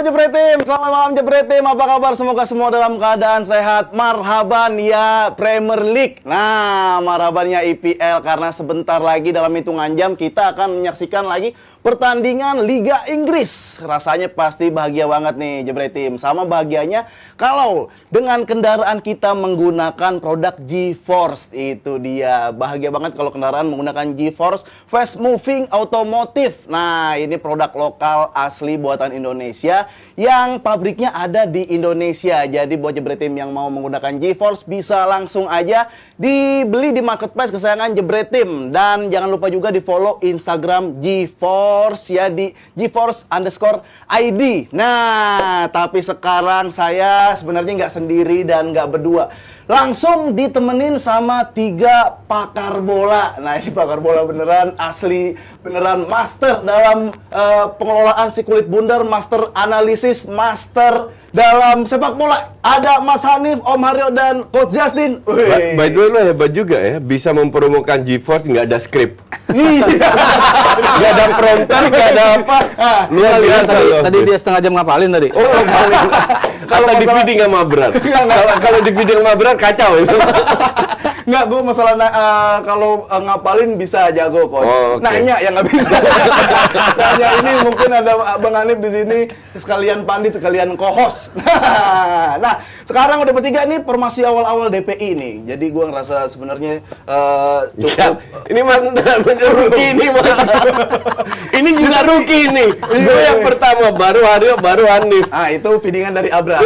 Jebret Tim, selamat malam Jebret Tim. Apa kabar? Semoga semua dalam keadaan sehat. Marhaban ya Premier League. Nah, marhaban ya IPL karena sebentar lagi dalam hitungan jam kita akan menyaksikan lagi pertandingan Liga Inggris. Rasanya pasti bahagia banget nih Jebret Tim. Sama bahagianya kalau dengan kendaraan kita menggunakan produk GeForce. Itu dia. Bahagia banget kalau kendaraan menggunakan GeForce Fast Moving Automotive. Nah, ini produk lokal asli buatan Indonesia yang pabriknya ada di Indonesia. Jadi buat Jebret Tim yang mau menggunakan GeForce bisa langsung aja dibeli di marketplace kesayangan Jebret Tim. Dan jangan lupa juga di follow Instagram GeForce ya di GeForce_ID. Nah, tapi sekarang saya sebenarnya nggak sendiri dan nggak berdua. Langsung ditemenin sama 3 pakar bola. Nah, ini pakar bola beneran, asli, beneran master dalam pengelolaan si kulit bundar, master analisis, master dalam sepak bola. Ada Mas Hanif, Om Haryo, dan Coach Justin. By the way, lo hebat juga ya, bisa mempromokan GeForce nggak ada skrip. Nggak ada prompter, nggak ada apa. Luar biasa loh. Tadi dia setengah jam ngapalin tadi. Oh, ngapalin. Kalau di feeding sama berat. Kalau di feeding sama berat kacau itu. Nggak, gue masalah kalau ngapalin bisa jago, Coach. Oh, okay. Nanya yang nggak bisa. Nanya ini mungkin ada Bang Hanif di sini sekalian pandit, sekalian co-host. Nah, sekarang udah bertiga nih formasi awal-awal DPI nih. Jadi gue ngerasa sebenarnya cukup. Ini bener rookie ini, ini juga rookie nih. Gue yang pertama, baru Haryo, baru Hanif. Ah, itu feedingan dari Abra.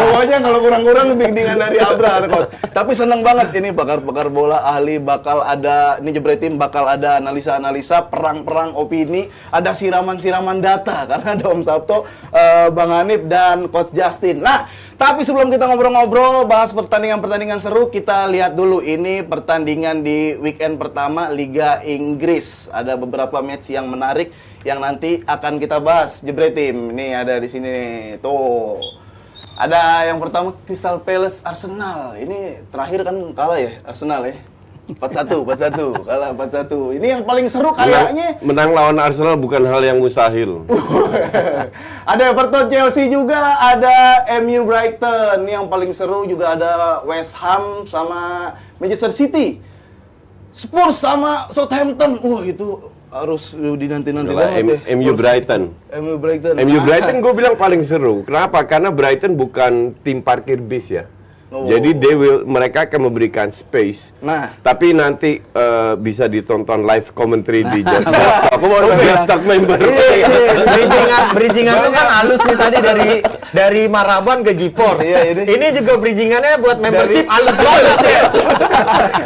Pokoknya kalau kurang-kurang feedingan dari Abra, Coach. Tapi seneng banget ini pakar-pakar bola ahli, bakal ada ini Jebret Tim, bakal ada analisa-analisa, perang-perang opini, ada siraman-siraman data karena ada Om Sabto, Bang Hanif, dan Coach Justin. Nah, tapi sebelum kita ngobrol-ngobrol bahas pertandingan-pertandingan seru, kita lihat dulu ini pertandingan di weekend pertama Liga Inggris. Ada beberapa match yang menarik yang nanti akan kita bahas Jebret Tim. Ini ada di sini nih. Tuh. Ada yang pertama Crystal Palace Arsenal. Ini terakhir kan kalah ya Arsenal ya. 4-1, kalah 4-1. Ini yang paling seru kayaknya. Menang lawan Arsenal bukan hal yang mustahil. Ada Everton Chelsea juga, ada MU Brighton. Yang paling seru juga ada West Ham sama Manchester City. Spurs sama Southampton. Itu harus dinanti-nanti banget ya. MU Brighton. MU Brighton gue bilang paling seru. Kenapa? Karena Brighton bukan tim parkir bis ya. Jadi mereka akan memberikan space. Nah, tapi nanti bisa ditonton live commentary di Juststock. Aku mau Juststock member. Bridgingan itu kan halus nih tadi dari Marhaban ke GeForce. Ini juga bridgingannya buat membership halus banget ya.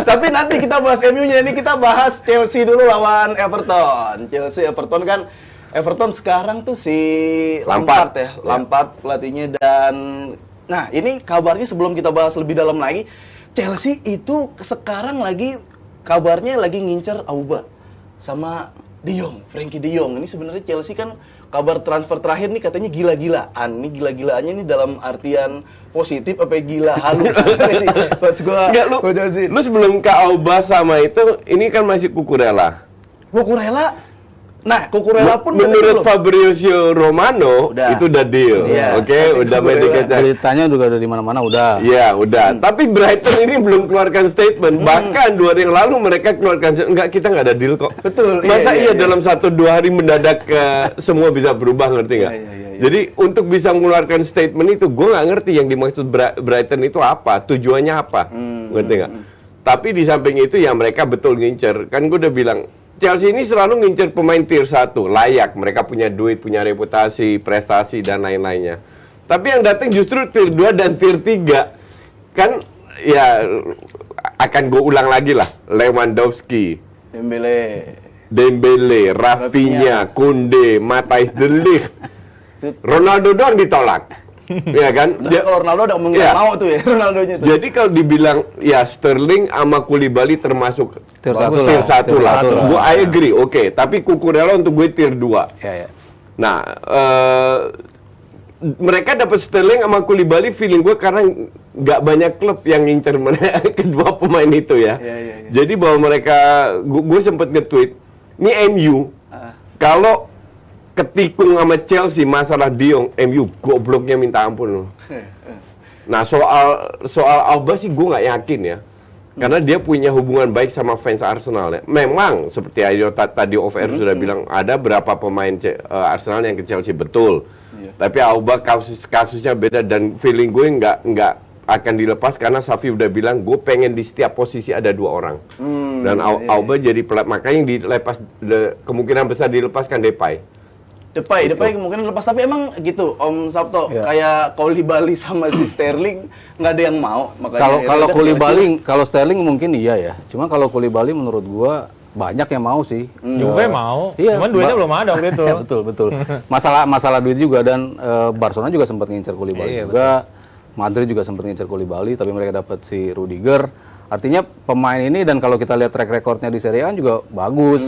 Tapi nanti kita bahas MU-nya, ini kita bahas Chelsea dulu lawan Everton. Everton kan Everton sekarang tuh si Lampard ya. Lampard pelatihnya. Dan nah, ini kabarnya sebelum kita bahas lebih dalam lagi, Chelsea itu sekarang kabarnya lagi ngincer Auba sama De Jong, Frenkie De Jong. Ini sebenarnya Chelsea kan kabar transfer terakhir nih katanya gila-gilaan. Ini gila-gilaannya nih dalam artian positif apa gila halus sih? Coach gua. Lu sebelum ke Auba sama itu, ini kan masih Cucurella. Nah, Cucurella pun menurut Fabrizio Romano udah. Itu udah deal. Udah main di kaca. Beritanya juga ada di mana-mana udah. Iya, udah. Tapi Brighton ini belum keluarkan statement. Bahkan 2 hari yang lalu mereka keluarkan kita nggak ada deal kok. Betul. Masa dalam 1-2 hari mendadak semua bisa berubah, ngerti nggak? Jadi untuk bisa mengeluarkan statement itu, gue nggak ngerti yang dimaksud Brighton itu apa, tujuannya apa, ngerti nggak? Tapi di samping itu ya mereka betul ngincer. Kan gue udah bilang, Chelsea ini selalu ngincer pemain tier 1, layak. Mereka punya duit, punya reputasi, prestasi, dan lain-lainnya. Tapi yang datang justru tier 2 dan tier 3. Kan, ya, akan gue ulang lagi lah. Lewandowski, Dembele, Rafinha, Koundé, Matthijs de Ligt. Ronaldo doang ditolak. Ya kan? Kalau Ronaldo udah nggak mau tuh ya, Ronaldonya tuh. Jadi kalau dibilang ya Sterling sama Koulibaly termasuk tier 1 lah. Gue I agree, oke. Tapi Cucurella untuk gue tier 2. Ya. Nah, mereka dapat Sterling sama Koulibaly, feeling gue karena nggak banyak klub yang ngincer kedua pemain itu ya. Jadi bahwa mereka, gue sempet nge-tweet, ini MU, kalau ketikung sama Chelsea masalah De Jong, MU gobloknya minta ampun loh. Nah soal Auba sih gue nggak yakin ya, karena dia punya hubungan baik sama fans Arsenal ya. Memang seperti Ayo tadi off air sudah bilang ada berapa pemain Arsenal yang ke Chelsea betul, tapi Auba kasusnya beda dan feeling gue nggak akan dilepas karena Safi udah bilang gue pengen di setiap posisi ada 2 orang dan Auba jadi makanya yang dilepas kemungkinan besar dilepaskan Depay. Depay kemungkinan lepas, tapi emang gitu Om Sabto, kayak Koulibaly sama si Sterling nggak ada yang mau, makanya Kalau Koulibaly, kalau Sterling mungkin iya ya. Cuma kalau Koulibaly menurut gua banyak yang mau sih. Juve mau, Iya, cuman duitnya belum ada waktu itu. betul. Masalah duit juga dan Barcelona juga sempat ngincer Koulibaly juga. Madrid juga sempat ngincer Koulibaly, tapi mereka dapat si Rudiger. Artinya pemain ini, dan kalau kita lihat track recordnya di Serie A juga bagus.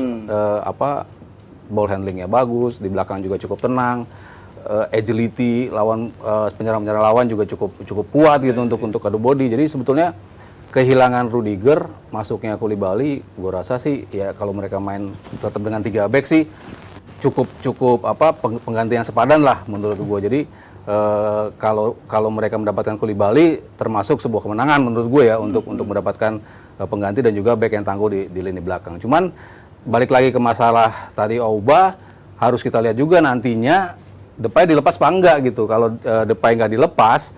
Ball handlingnya bagus, di belakang juga cukup tenang, agility lawan penyerang-penyerang lawan juga cukup kuat gitu untuk adu body. Jadi sebetulnya kehilangan Rudiger, masuknya Koulibaly, gue rasa sih ya kalau mereka main tetap dengan 3 back sih cukup pengganti yang sepadan lah menurut gue. Jadi kalau mereka mendapatkan Koulibaly termasuk sebuah kemenangan menurut gue ya untuk mendapatkan pengganti dan juga back yang tangguh di lini belakang. Cuman balik lagi ke masalah tadi Auba, harus kita lihat juga nantinya Depay dilepas apa enggak gitu. Kalau Depay nggak dilepas,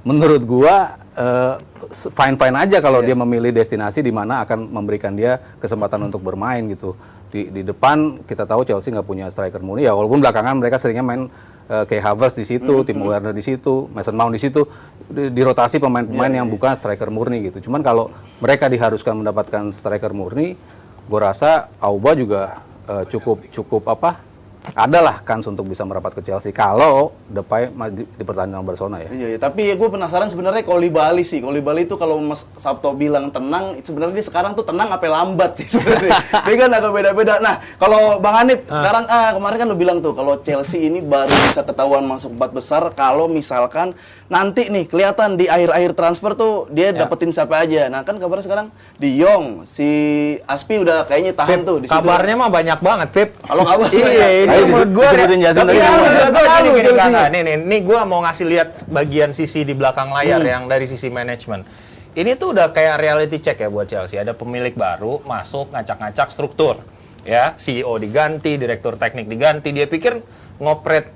menurut gua fine-fine aja kalau dia memilih destinasi di mana akan memberikan dia kesempatan untuk bermain gitu. Di depan kita tahu Chelsea nggak punya striker murni ya, walaupun belakangan mereka seringnya main kayak Havertz di situ, Timo Werner di situ, Mason Mount di situ, dirotasi pemain-pemain yang bukan striker murni gitu. Cuman kalau mereka diharuskan mendapatkan striker murni, gue rasa Auba juga cukup adalah kans untuk bisa merapat ke Chelsea kalau Depay di pertandingan Barcelona ya. Iya, tapi gue penasaran sebenarnya Koulibaly sih. Koulibaly itu kalau Mas Sabto bilang tenang, sebenarnya dia sekarang tuh tenang apa lambat sih sebenarnya. Dia kan agak beda-beda. Nah, kalau Bang Hanif sekarang kemarin kan lu bilang tuh kalau Chelsea ini baru bisa ketahuan masuk 4 besar kalau misalkan nanti nih kelihatan di akhir-akhir transfer tuh dia dapetin siapa aja. Nah, kan kabarnya sekarang De Jong, si Aspi udah kayaknya tahan tuh di situ. Kabarnya mah banyak banget, Pip. Kalau kabar Iya, ini menurut gue tapi Chelsea. nih gue mau ngasih lihat bagian sisi di belakang layar yang dari sisi manajemen. Ini tuh udah kayak reality check ya buat Chelsea. Ada pemilik baru masuk ngacak-ngacak struktur. Ya, CEO diganti, direktur teknik diganti. Dia pikir ngopret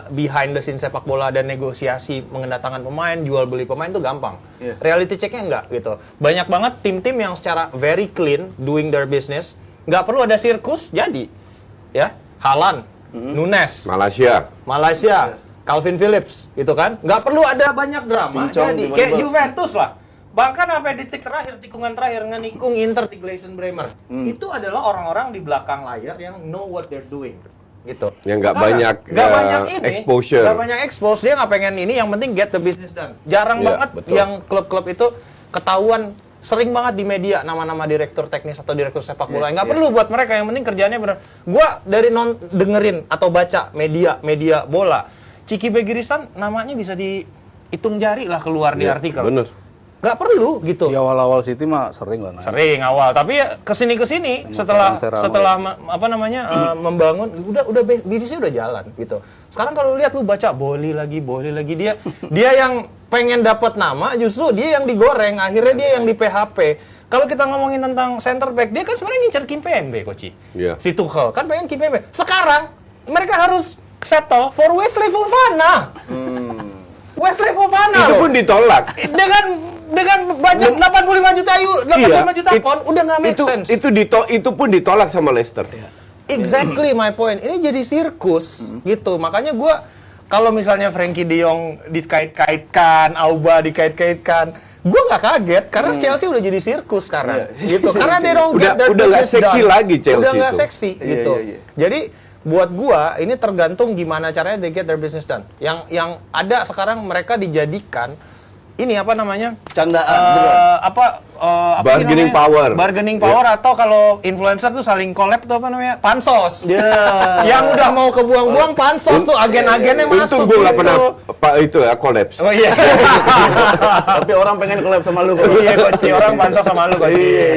behind the scene sepak bola dan negosiasi mengendatangkan pemain, jual beli pemain tuh gampang. Reality checknya enggak gitu. Banyak banget tim-tim yang secara very clean doing their business, nggak perlu ada sirkus jadi. Ya, Haaland, Nunes, Malaysia, Calvin Phillips, gitu kan? Nggak perlu ada banyak drama. Jadi kayak Juventus lah. Bahkan sampai detik terakhir, tikungan terakhir ngenikung Inter di Gleison Bremer. Itu adalah orang-orang di belakang layar yang know what they're doing. Gitu. Yang nggak banyak exposure. Nggak banyak expose, dia nggak pengen ini, yang penting get the business done. Jarang banget betul. Yang klub-klub itu ketahuan. Sering banget di media nama-nama direktur teknis atau direktur sepak bola. Nggak perlu buat mereka, yang penting kerjaannya benar. Gua dari dengerin atau baca media bola, Ciki Begirisan namanya bisa dihitung jari lah keluar di artikel. Bener. Nggak perlu gitu. Di awal-awal City mah sering lah. Sering awal, tapi ya kesini setelah membangun udah bisnisnya udah jalan gitu. Sekarang kalau lihat lu baca Boli lagi dia yang pengen dapat nama, justru dia yang digoreng, akhirnya dia yang di PHP. Kalau kita ngomongin tentang center back, dia kan sebenarnya ngincer Kimpembe, Koci. Si Tuchel kan pengen Kimpembe. Sekarang mereka harus settle for Wesley Fofana. Wesley Fofana itu pun ditolak. Dengan budget 85 juta pound udah nggak make sense. Itu pun ditolak sama Leicester. Exactly my point. Ini jadi sirkus gitu. Makanya gua kalau misalnya Frankie De Jong dikait-kaitkan, Auba dikait-kaitkan, gue nggak kaget karena Chelsea udah jadi sirkus sekarang, gitu. Karena they don't get their udah nggak seksi done. lagi Chelsea udah nggak itu. seksi, gitu. Jadi buat gua ini tergantung gimana caranya they get their business done. Yang ada sekarang mereka dijadikan ini apa namanya? Candaan. Bargaining power. Bargaining power atau kalau influencer tuh saling collab tuh apa namanya? Pansos. Ya. Yang udah mau kebuang-buang pansos tuh agen-agennya masuk. Untung gue nggak gitu. pernah itu ya kolaps. Oh iya. Tapi orang pengen collab sama lu kok. Iya Koci, orang pansos sama lu Koci. Iya.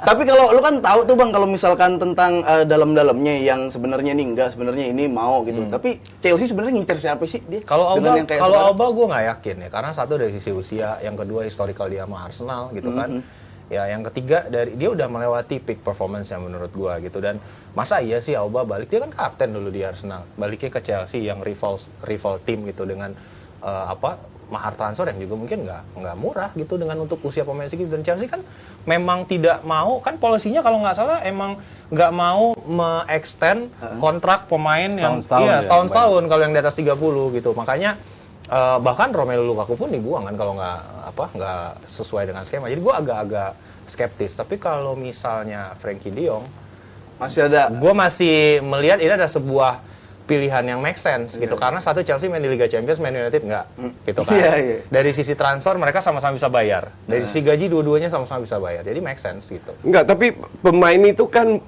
Tapi kalau lu kan tahu tuh Bang, kalau misalkan tentang dalam-dalamnya yang sebenarnya nih enggak, sebenarnya ini mau gitu. Tapi Chelsea sebenarnya ngincer siapa sih dia? Kalau Dengan Alba, yang kayak kalau sekarang? Alba gue nggak yakin ya, karena satu dari sisi usia, yang kedua historical dia sama Arsenal gitu kan. Ya, yang ketiga dari dia udah melewati peak performance yang menurut gua gitu, dan masa iya sih Alba balik, dia kan kapten dulu di Arsenal, baliknya ke Chelsea yang rival tim gitu dengan mahar transfer yang juga mungkin nggak murah gitu dengan untuk usia pemain segitu. Dan Chelsea kan memang tidak mau, kan polisinya kalau nggak salah emang nggak mau me-extend kontrak pemain yang setahun-setahun kalau yang di atas 30 gitu. Makanya bahkan Romelu Lukaku pun dibuang kan kalau nggak sesuai dengan skema. Jadi gue agak-agak skeptis. Tapi kalau misalnya Frenkie de Jong, Masih ada. gue masih melihat ini ada sebuah pilihan yang make sense gitu. Karena satu, Chelsea main di Liga Champions, Man United nggak gitu kan. Iya. Dari sisi transfer mereka sama-sama bisa bayar. Dari sisi gaji dua-duanya sama-sama bisa bayar. Jadi make sense gitu. Enggak, tapi pemain itu kan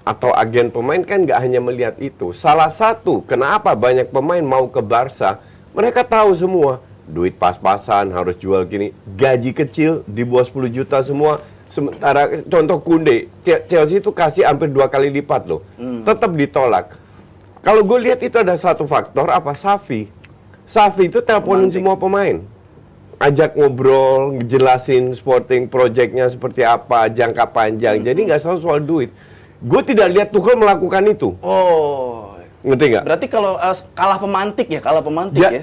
atau agen pemain kan nggak hanya melihat itu. Salah satu kenapa banyak pemain mau ke Barca, mereka tahu semua duit pas-pasan, harus jual gini, gaji kecil di bawah 10 juta semua. Sementara contoh Kunde, Chelsea itu kasih hampir 2 kali lipat loh, tetap ditolak. Kalau gue lihat itu ada satu faktor apa, Xavi itu teleponin semua pemain, ajak ngobrol, ngejelasin sporting projectnya seperti apa, jangka panjang. Jadi nggak selalu soal duit. Gue tidak lihat Tuchel melakukan itu. Oh. Ngerti nggak? Berarti kalau kalah pemantik ya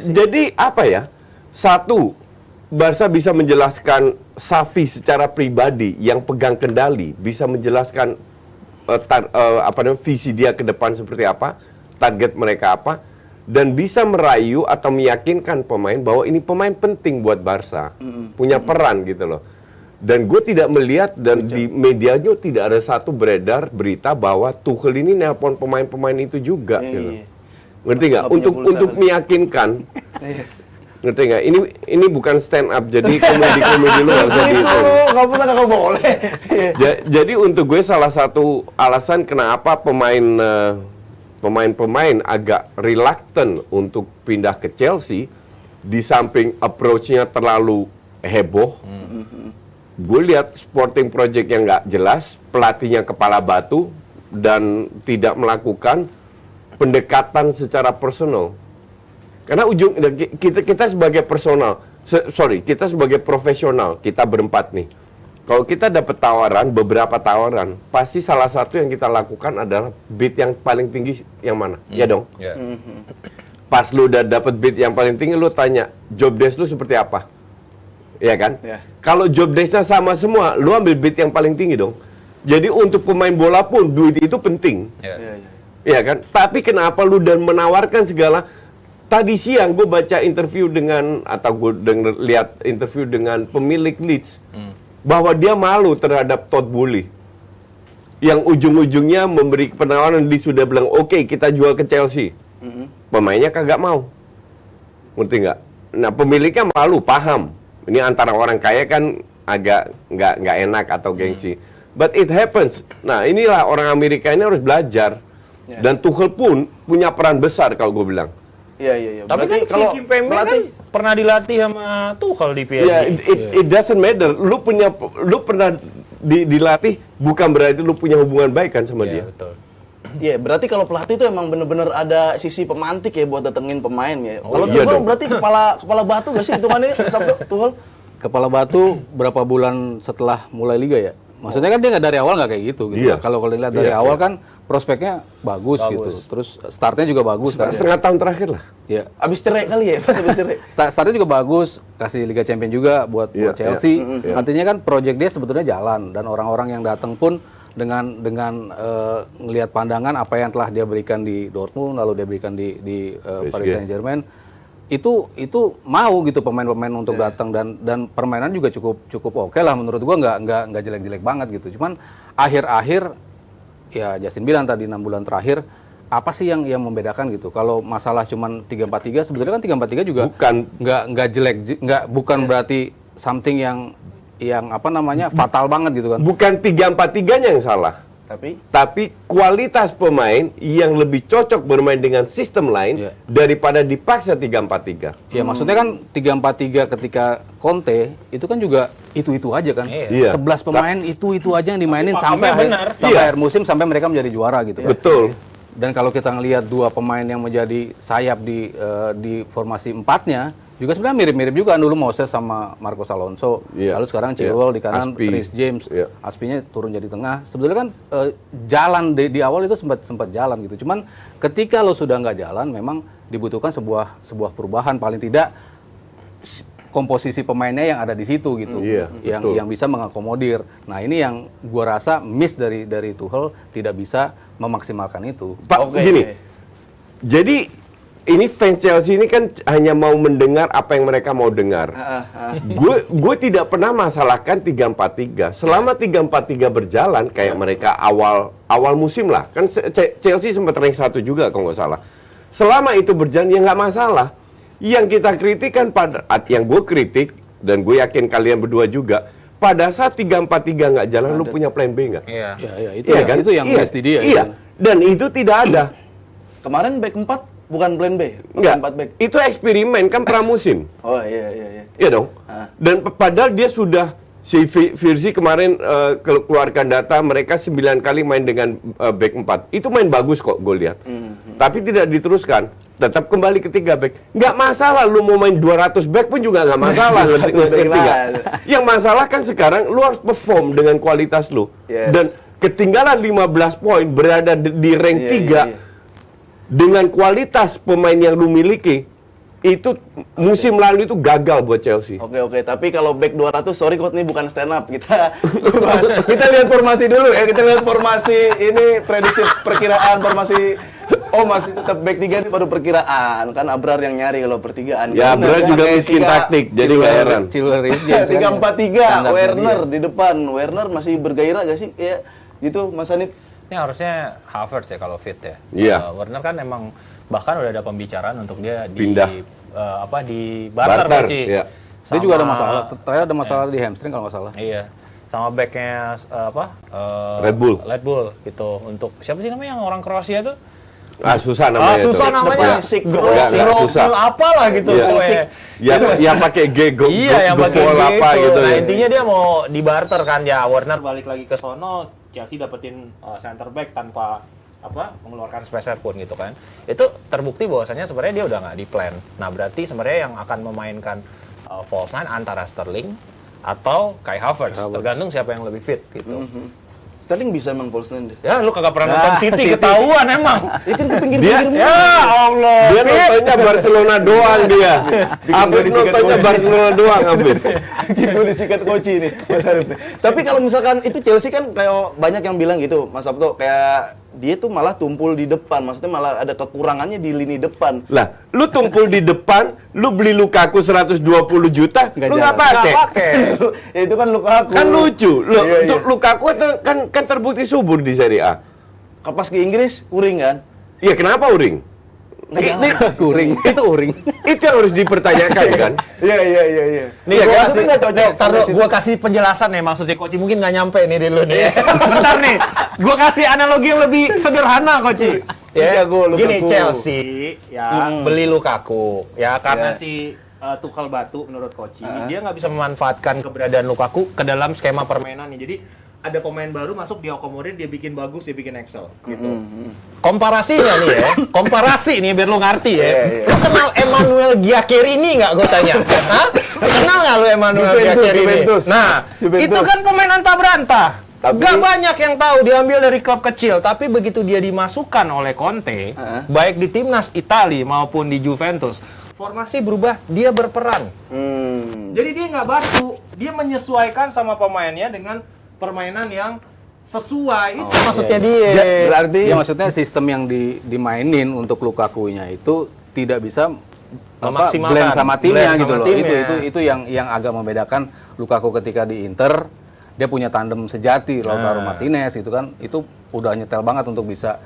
sih. Jadi apa ya? Satu, Barca bisa menjelaskan Xavi secara pribadi yang pegang kendali, bisa menjelaskan visi dia ke depan seperti apa, target mereka apa, dan bisa merayu atau meyakinkan pemain bahwa ini pemain penting buat Barca, punya peran gitu loh. Dan gue tidak melihat dan di medianya tidak ada satu beredar berita bahwa Tuchel ini nelpon pemain-pemain itu juga. Gitu. Ngerti nggak? Untuk meyakinkan. Ngerti nggak? Ini bukan stand up, jadi komedi-komedi lu nggak usah gitu. Nggak boleh. Jadi untuk gue salah satu alasan kenapa pemain-pemain agak reluctant untuk pindah ke Chelsea, di samping approach-nya terlalu heboh. Gue lihat sporting project yang nggak jelas, pelatihnya kepala batu dan tidak melakukan pendekatan secara personal. Karena kita sebagai kita sebagai profesional, kita berempat nih. Kalau kita dapat beberapa tawaran, pasti salah satu yang kita lakukan adalah bid yang paling tinggi yang mana? Ya dong. Yeah. Pas lu udah dapat bid yang paling tinggi, lu tanya job desk lu seperti apa? Ya kan? Yeah. Kalau job desk-nya sama semua, lu ambil bid yang paling tinggi dong. Jadi untuk pemain bola pun duit itu penting. Iya kan? Tapi kenapa lu dan menawarkan segala? Tadi siang gue baca interview lihat interview dengan pemilik Leeds, bahwa dia malu terhadap Todd Boehly, yang ujung-ujungnya memberi penawaran, dia sudah bilang oke, kita jual ke Chelsea. Pemainnya kagak mau. Ngerti nggak? Nah, pemiliknya malu, paham. Ini antara orang kaya kan agak nggak enak atau gengsi. But it happens. Nah, inilah orang Amerika ini harus belajar. Dan Tuchel pun punya peran besar kalau gue bilang. Iya. Tapi kan si Kimpembe kan pernah dilatih sama Tuchel di PSG. Ya, it doesn't matter. Lu pernah dilatih, bukan berarti lu punya hubungan baik kan sama dia. Betul. Iya, berarti kalau pelatih itu emang bener-bener ada sisi pemantik ya buat datengin pemain ya. Kalau iya Tuchel dong. berarti kepala batu gak sih hitungannya Sabtu Tuchel? Kepala batu berapa bulan setelah mulai liga ya? Maksudnya kan dia nggak dari awal nggak kayak gitu. Iya. Kalau dilihat dari awal kan prospeknya bagus gitu. Terus startnya juga bagus. Setengah tahun terakhir lah. Ya. Abis cerai kali ya, pas abis cerai. Startnya juga bagus, kasih Liga Champions juga buat Chelsea. Artinya kan project dia sebetulnya jalan, dan orang-orang yang datang pun dengan ngelihat pandangan apa yang telah dia berikan di Dortmund, lalu dia berikan di Paris Saint-Germain, itu mau gitu pemain-pemain untuk datang, dan permainan juga cukup oke lah menurut gua, nggak jelek-jelek banget gitu. Cuman akhir-akhir ya Justin bilang tadi 6 bulan terakhir, apa sih yang membedakan gitu? Kalau masalah cuman 3-4-3, sebetulnya kan 3-4-3 juga bukan jelek, bukan berarti something yang apa namanya fatal banget gitu kan. Bukan 3-4-3-nya yang salah. Tapi kualitas pemain yang lebih cocok bermain dengan sistem lain Iya. daripada dipaksa 3-4-3. Ya maksudnya kan 3-4-3 ketika Conte itu kan juga itu aja kan. Iya. 11 pemain itu aja yang dimainin sampai benar. akhir musim sampai mereka menjadi juara gitu. Betul. Dan kalau kita ngelihat dua pemain yang menjadi sayap di formasi 4-nya juga sebenarnya mirip-mirip juga dulu Moses sama Marcos Alonso. Iya. Lalu sekarang Chilwell Iya. di kanan, Aspi. Reece James, Iya. Aspinya turun jadi tengah. Sebetulnya kan jalan di awal itu sempat jalan gitu. Cuman ketika lo sudah nggak jalan, memang dibutuhkan sebuah perubahan paling tidak komposisi pemainnya yang ada di situ gitu, Iya, betul. yang bisa mengakomodir. Nah ini yang gua rasa miss dari Tuchel, tidak bisa memaksimalkan itu. Pak, gini. Jadi ini fans Chelsea ini kan hanya mau mendengar apa yang mereka mau dengar. Gue tidak pernah masalahkan 3-4-3. Selama 3-4-3 berjalan kayak mereka awal musim lah. Kan Chelsea sempat rank 1 juga kalau nggak salah. Selama itu berjalan ya nggak masalah. Yang kita kritik kan yang gue kritik dan gue yakin kalian berdua juga. Pada saat 3-4-3 nggak jalan, lu punya plan B nggak? Iya. Ya, Iya kan? itu yang Iya. mesti dia. Iya. Itu. Dan itu tidak ada. Kemarin back 4 bukan plan B, Enggak. 4 back. Itu eksperimen kan pramusim. Oh iya. Iya dong. Dan padahal dia sudah si Virzi kemarin keluarkan data mereka 9 kali main dengan back 4. Itu main bagus kok gue lihat. Tapi tidak diteruskan. Tetap kembali ke 3 back. Nggak masalah lu mau main 200 back pun juga nggak masalah. ngerti nggak? Yang masalah kan sekarang lu harus perform dengan kualitas lu. Yes. Dan ketinggalan 15 poin berada di rank 3 dengan kualitas pemain yang lu miliki, itu musim lalu itu gagal buat Chelsea. Oke, tapi kalau back 200, sorry Coach, ini bukan stand up. Kita lihat formasi dulu ya. Kita lihat formasi ini, prediksi perkiraan formasi. Oh, masih tetap back 3 ini baru perkiraan. Kan Abrar yang nyari kalau pertigaan. Ya, Bener, Abrar juga pakai miskin taktik, jadi nggak heran. Chilwell, Reece James kan 3-4-3, standarnya Werner dia. di depan. Werner masih bergairah gak sih? Ya, gitu Mas Hanif. Ini harusnya Havertz ya kalau fit ya. Iya. Werner kan emang bahkan udah ada pembicaraan untuk dia Pindah. di barter, Barter, Ci. iya. Dia juga ada masalah. Terakhir ada masalah di hamstring kalau nggak salah. Iya. Sama backnya Red Bull. Red Bull gitu. Untuk siapa sih namanya yang orang Kroasia tuh? Susah namanya itu. Susah namanya. Ya. Nggak susah. Apalah gitu Iya. pokoknya. Yang pakai Gego, Iya, yang pakai apa gitu. Nah, ya. intinya dia mau di barter kan ya. Werner balik lagi ke sono, Chelsea dapetin center back tanpa mengeluarkan spacer pun gitu kan. Itu terbukti bahwasanya sebenarnya dia udah nggak di plan. Nah, berarti sebenarnya yang akan memainkan false nine antara Sterling atau Kai Havertz, tergantung siapa yang lebih fit gitu. Sterling bisa emang false nine deh. Ya, lu kagak pernah nonton City, ketahuan emang. Dia kan ke Dia- pinggir-pinggir mulu. Ya Allah. Dia nontonnya Barcelona doang dia. Afif disikat nontonnya kunci. Barcelona doang, Afif. Bikin gue disikat koci nih, Mas Arif. Tapi kalau misalkan itu Chelsea kan kayak banyak yang bilang gitu, Mas Sabto, kayak dia tuh malah tumpul di depan, maksudnya malah ada kekurangannya di lini depan. Lah, lu tumpul di depan, lu beli Lukaku 120 juta, Nggak lu nggak jalan. pakai. Ya itu kan Lukaku. Kan lucu. Iya, iya. Lukaku itu kan terbukti subur di Serie A. Pas ke Inggris, kuring kan? Ya kenapa uring? Uring, itu uring. Itu yang harus dipertanyakan kan? Iya. Nih, Gua gua maksudnya nggak cocok. gua kasih penjelasan nih maksudnya Koci mungkin nggak nyampe nih dulu nih. Bentar nih, gua kasih analogi yang lebih sederhana Koci. Jago, Lukaku. Gini Chelsea ya beli Lukaku ya karena Ya. si Tuchel batu menurut Koci dia nggak bisa memanfaatkan keberadaan Lukaku ke dalam skema permainannya. Jadi ada pemain baru masuk diakomodir, dia bikin bagus, dia bikin excel gitu. Komparasinya nih ya, komparasi nih biar lu ngerti ya. Iya. Lu kenal Emmanuel Giaccherini nggak gue tanya? Hah? Kenal nggak lu Emmanuel Giaccherini? Juventus. Nah, Juventus. itu kan pemain antah berantah. Tapi- Gak banyak yang tahu, diambil dari klub kecil, tapi begitu dia dimasukkan oleh Conte, baik di timnas Italia maupun di Juventus, formasi berubah, dia berperan. Jadi dia nggak batu, dia menyesuaikan sama pemainnya dengan permainan yang sesuai. Itu maksudnya dia. Berarti Ya maksudnya sistem yang dimainin untuk Lukaku-nya itu tidak bisa Memaksimalkan. blend sama timnya Blend gitu sama loh. timnya. Itu yang agak membedakan Lukaku ketika di Inter, dia punya tandem sejati Lautaro Martinez itu kan, itu udah nyetel banget untuk bisa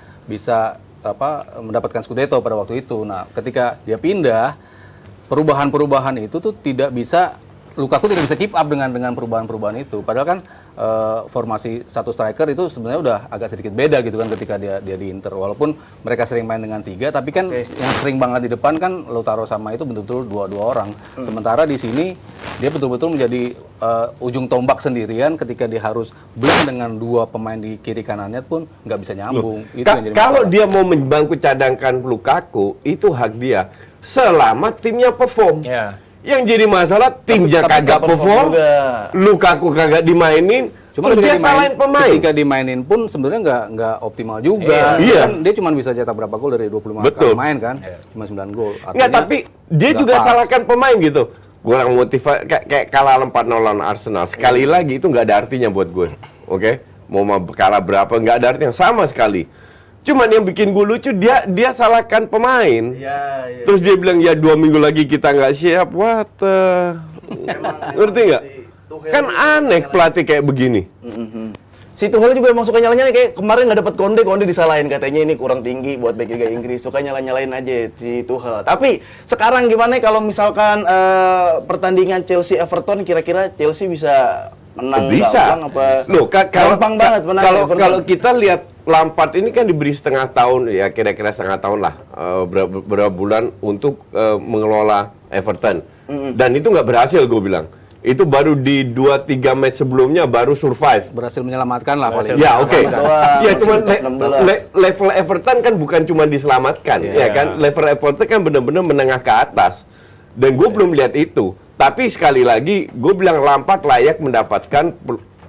mendapatkan Scudetto pada waktu itu. Nah, ketika dia pindah, perubahan-perubahan itu tuh tidak bisa Lukaku tidak bisa keep up dengan perubahan-perubahan itu. Padahal kan formasi satu striker itu sebenarnya udah agak sedikit beda gitu kan ketika dia di Inter. Walaupun mereka sering main dengan 3, tapi kan yang sering banget di depan kan Lautaro sama itu betul-betul dua orang. Sementara di sini dia betul-betul menjadi ujung tombak sendirian ketika dia harus blend dengan 2 pemain di kiri kanannya pun nggak bisa nyambung. Itu yang jadi Kalau masalah. dia mau membangku cadangkan Lukaku, itu hak dia. Selama timnya perform. Ya. Yang jadi masalah timnya Tapi kagak perform, juga. Lukaku kagak dimainin, Cuma terus dia salahin pemain. ketika dimainin pun sebenarnya nggak optimal juga. Iya. Kan dia cuma bisa cetak berapa gol dari 25 Betul. kali main kan? Cuma 9 gol. Nggak, tapi dia nggak juga pas. salahkan pemain gitu. Kurang motivasi, kayak kalah 4-0 lawan Arsenal. Sekali lagi itu nggak ada artinya buat gue. Oke? Mau kalah berapa, nggak ada artinya sama sekali. Cuman yang bikin gue lucu, dia salahkan pemain. Iya. Terus dia bilang, ya 2 minggu lagi kita nggak siap. What the... Ngerti nggak? Kan aneh pelatih kayak begini. Si Tuchel juga emang suka nyala-nyalain, kayak kemarin nggak dapat Konde disalahin, katanya ini kurang tinggi buat bek Liga Inggris, suka nyala-nyalain aja si Tuchel. Tapi sekarang gimana kalau misalkan pertandingan Chelsea Everton, kira-kira Chelsea bisa menang Bisa. gampang apa? Loh, gampang banget menang Everton. kalau kita lihat Lampard ini kan diberi setengah tahun, ya kira-kira setengah tahun lah, beberapa bulan untuk mengelola Everton. Dan itu nggak berhasil, gue bilang. Itu baru di 2-3 match sebelumnya baru survive. berhasil menyelamatkan lah paling. Ya, oke. Doang, Ya masih cuman top 16. level Everton kan bukan cuma diselamatkan, ya kan? Level Everton kan benar-benar menengah ke atas. Dan gue belum lihat itu. Tapi sekali lagi, gue bilang Lampard layak mendapatkan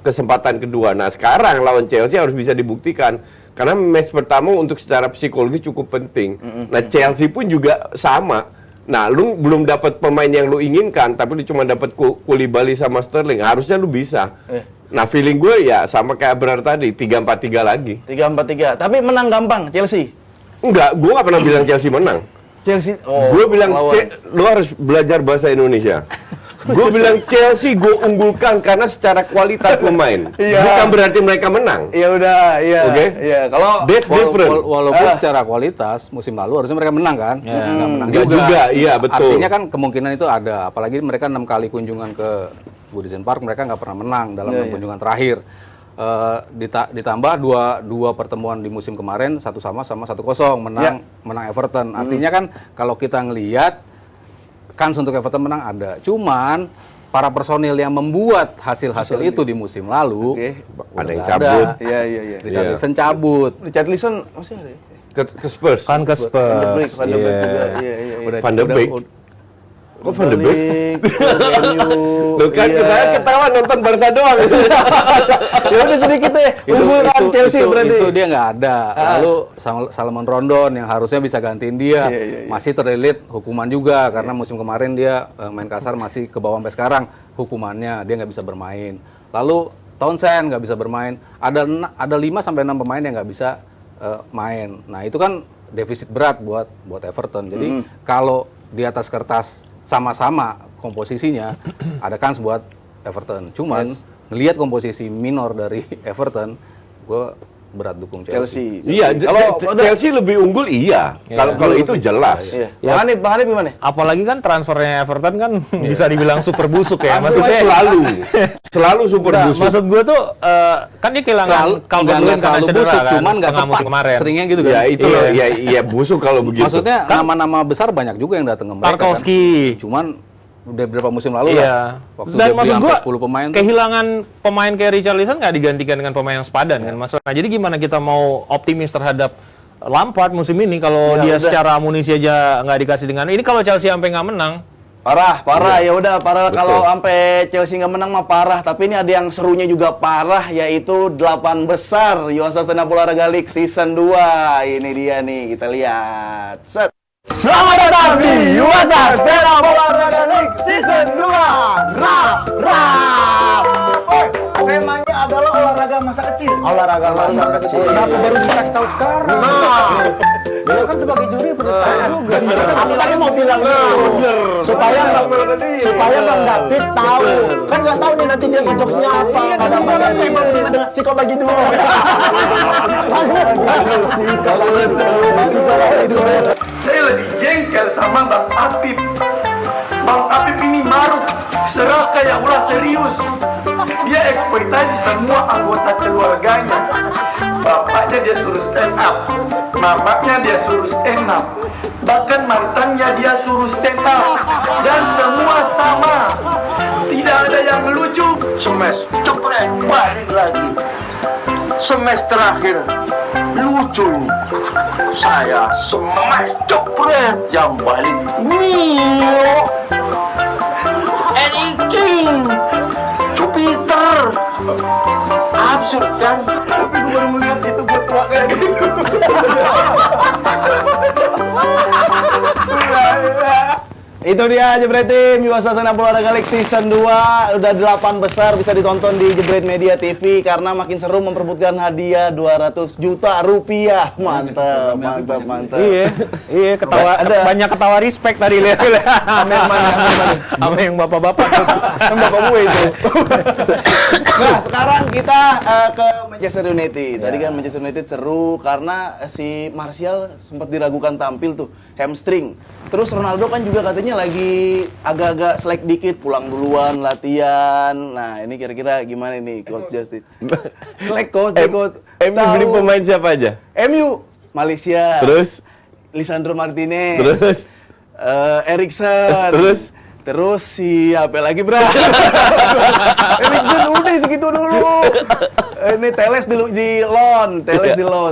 kesempatan kedua. Nah, sekarang lawan Chelsea harus bisa dibuktikan. Karena match pertama untuk secara psikologi cukup penting. Nah, Chelsea pun juga sama. Nah, lu belum dapat pemain yang lu inginkan, tapi lu cuma dapat Koulibaly sama Sterling. Harusnya lu bisa. Nah, feeling gue ya sama kayak Berar tadi, 3-4-3 lagi. 3-4-3. Tapi menang gampang Chelsea. Enggak, gue nggak pernah bilang Chelsea menang. Chelsea. Gue bilang, lu harus belajar bahasa Indonesia. Gue bilang Chelsea gue unggulkan karena secara kualitas pemain. Iya. Bukan berarti mereka menang. Ya udah, iya. Oke. Iya, kalau That's different. Walaupun secara kualitas musim lalu harusnya mereka menang kan, nggak menang Nggak juga, iya, betul. Artinya kan kemungkinan itu ada, apalagi mereka 6 kali kunjungan ke Goodison Park mereka nggak pernah menang dalam 6 kunjungan terakhir. Ditambah dua pertemuan di musim kemarin, 1-1 sama 1-0 menang Everton. Artinya kan kalau kita ngelihat kans untuk Everton menang ada. Cuman para personil yang membuat hasil-hasil itu di musim lalu Ada yang nggak cabut. Iya. Richarlison cabut. Richarlison masih ada ya? Ke Spurs. Kan ke Spurs. Van de Beek juga. Iya. Van de Beek. Kok Van de Beek? Loh kan Iya. kita ketawa nonton Barca doang. Ya udah jadi kita unggulkan Chelsea berarti. Itu dia nggak ada. Lalu Salomon Rondon yang harusnya bisa gantiin dia masih terlilit hukuman juga karena musim kemarin dia main kasar masih ke bawah sampai sekarang hukumannya dia nggak bisa bermain. Lalu Townsend nggak bisa bermain. Ada 5-6 pemain yang nggak bisa main. Nah itu kan defisit berat buat Everton. Jadi kalau di atas kertas sama-sama komposisinya ada kans buat Everton. Cuman ngelihat komposisi minor dari Everton, gue berat dukung Chelsea. Iya, kalau Chelsea lebih unggul iya. Kalau itu jelas. Iya. Bang Hanif gimana? Apalagi kan transfernya Everton kan bisa dibilang super busuk ya. Langsung Maksudnya Selalu super Enggak, busuk. maksud gue tuh kan dia kehilangan Calvert-Lewin karena selalu cedera busuk, kan, cuman nggak setengah tepat. musim kemarin. Seringnya gitu kan. Ya itu loh, ya busuk kalau begitu. Maksudnya nama-nama besar banyak juga yang datang ke mereka Tarkowski. kan. Cuman udah beberapa musim lalu Iya. lah. Waktu Dan dia maksud beli gua sampai 10 pemain tuh. kehilangan pemain kayak Richarlison nggak digantikan dengan pemain yang sepadan kan maksudnya. Nah, jadi gimana kita mau optimis terhadap Lampard musim ini kalau dia secara amunisi aja nggak dikasih dengan ini kalau Chelsea sampai nggak menang. Parah. Ya udah parah. Betul. Kalau sampai Chelsea nggak menang mah parah. Tapi ini ada yang serunya juga parah, yaitu 8 besar UEFA Stand Up Olahraga League Season 2. Ini dia nih, kita lihat. Set. Selamat datang di UEFA Stand Up Olahraga League Season 2. Temanya adalah olahraga masa kecil. Olahraga masa kecil. Kenapa baru dikasih tahu sekarang? Dia kan sebagai juri perlu tahu juga. Aku tadi mau bilang supaya Bang David tahu. Kan nggak tahu nih nanti dia ngejokesnya apa. Ada Ciko bagi dua. Saya lebih jengkel sama Bang Apip. Bang Apip ini maruk seraka ya ulah serius. Dia ekspektasi semua anggota keluarganya. Bapaknya dia suruh stand up, mamanya dia suruh stand up, bahkan mantannya dia suruh stand up, dan semua sama. Tidak ada yang lucu. Semes, cepret, balik lagi. Semes terakhir, lucu ini. Saya semes cepret yang balik. Mio, Eddie King, Jupiter. Absurd kan? Tapi gue baru melihat itu gue tua kayak gitu. Itu dia Jebret Tim Yuasa Sepak Bola Galaxy Season 2. Udah 8 besar, bisa ditonton di Jebret Media TV karena makin seru memperebutkan hadiah 200 juta rupiah. Mantap, mantap, mantap. Iya, ketawa banyak ketawa respect tadi lihat. Sama yang bapak-bapak. Kan bapak gue itu. Nah, sekarang kita ke Manchester United. Tadi kan Manchester United seru karena si Martial sempat diragukan tampil tuh, hamstring. Terus Ronaldo kan juga katanya lagi agak-agak slack dikit, pulang duluan latihan. Nah, ini kira-kira gimana nih Coach Justin? Slack Coach. MU beli pemain siapa aja? MU Malaysia. Terus? Lisandro Martinez. Terus? Eriksen. Terus si apa lagi, Bro? Eriksen udah segitu dulu. Ini Teles di loan,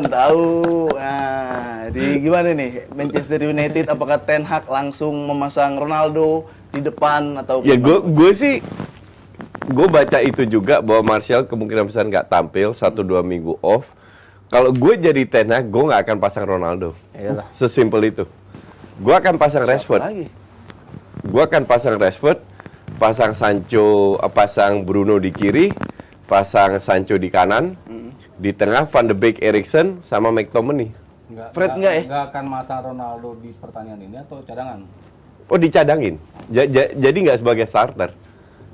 tahu. Nah, gimana nih Manchester United, apakah Ten Hag langsung memasang Ronaldo di depan atau Ya gue baca itu juga bahwa Martial kemungkinan besar nggak tampil 1-2 minggu off. Kalau gue jadi Ten Hag, gue nggak akan pasang Ronaldo. Iyalah. Sesimpel itu. Gue akan pasang Rashford. Gue akan pasang Rashford, pasang Sancho, pasang Bruno di kiri, pasang Sancho di kanan, di tengah Van de Beek, Eriksen, sama McTominay. Fred enggak ya? Nggak akan masang Ronaldo di pertandingan ini atau cadangan? Oh, dicadangin. Jadi nggak sebagai starter.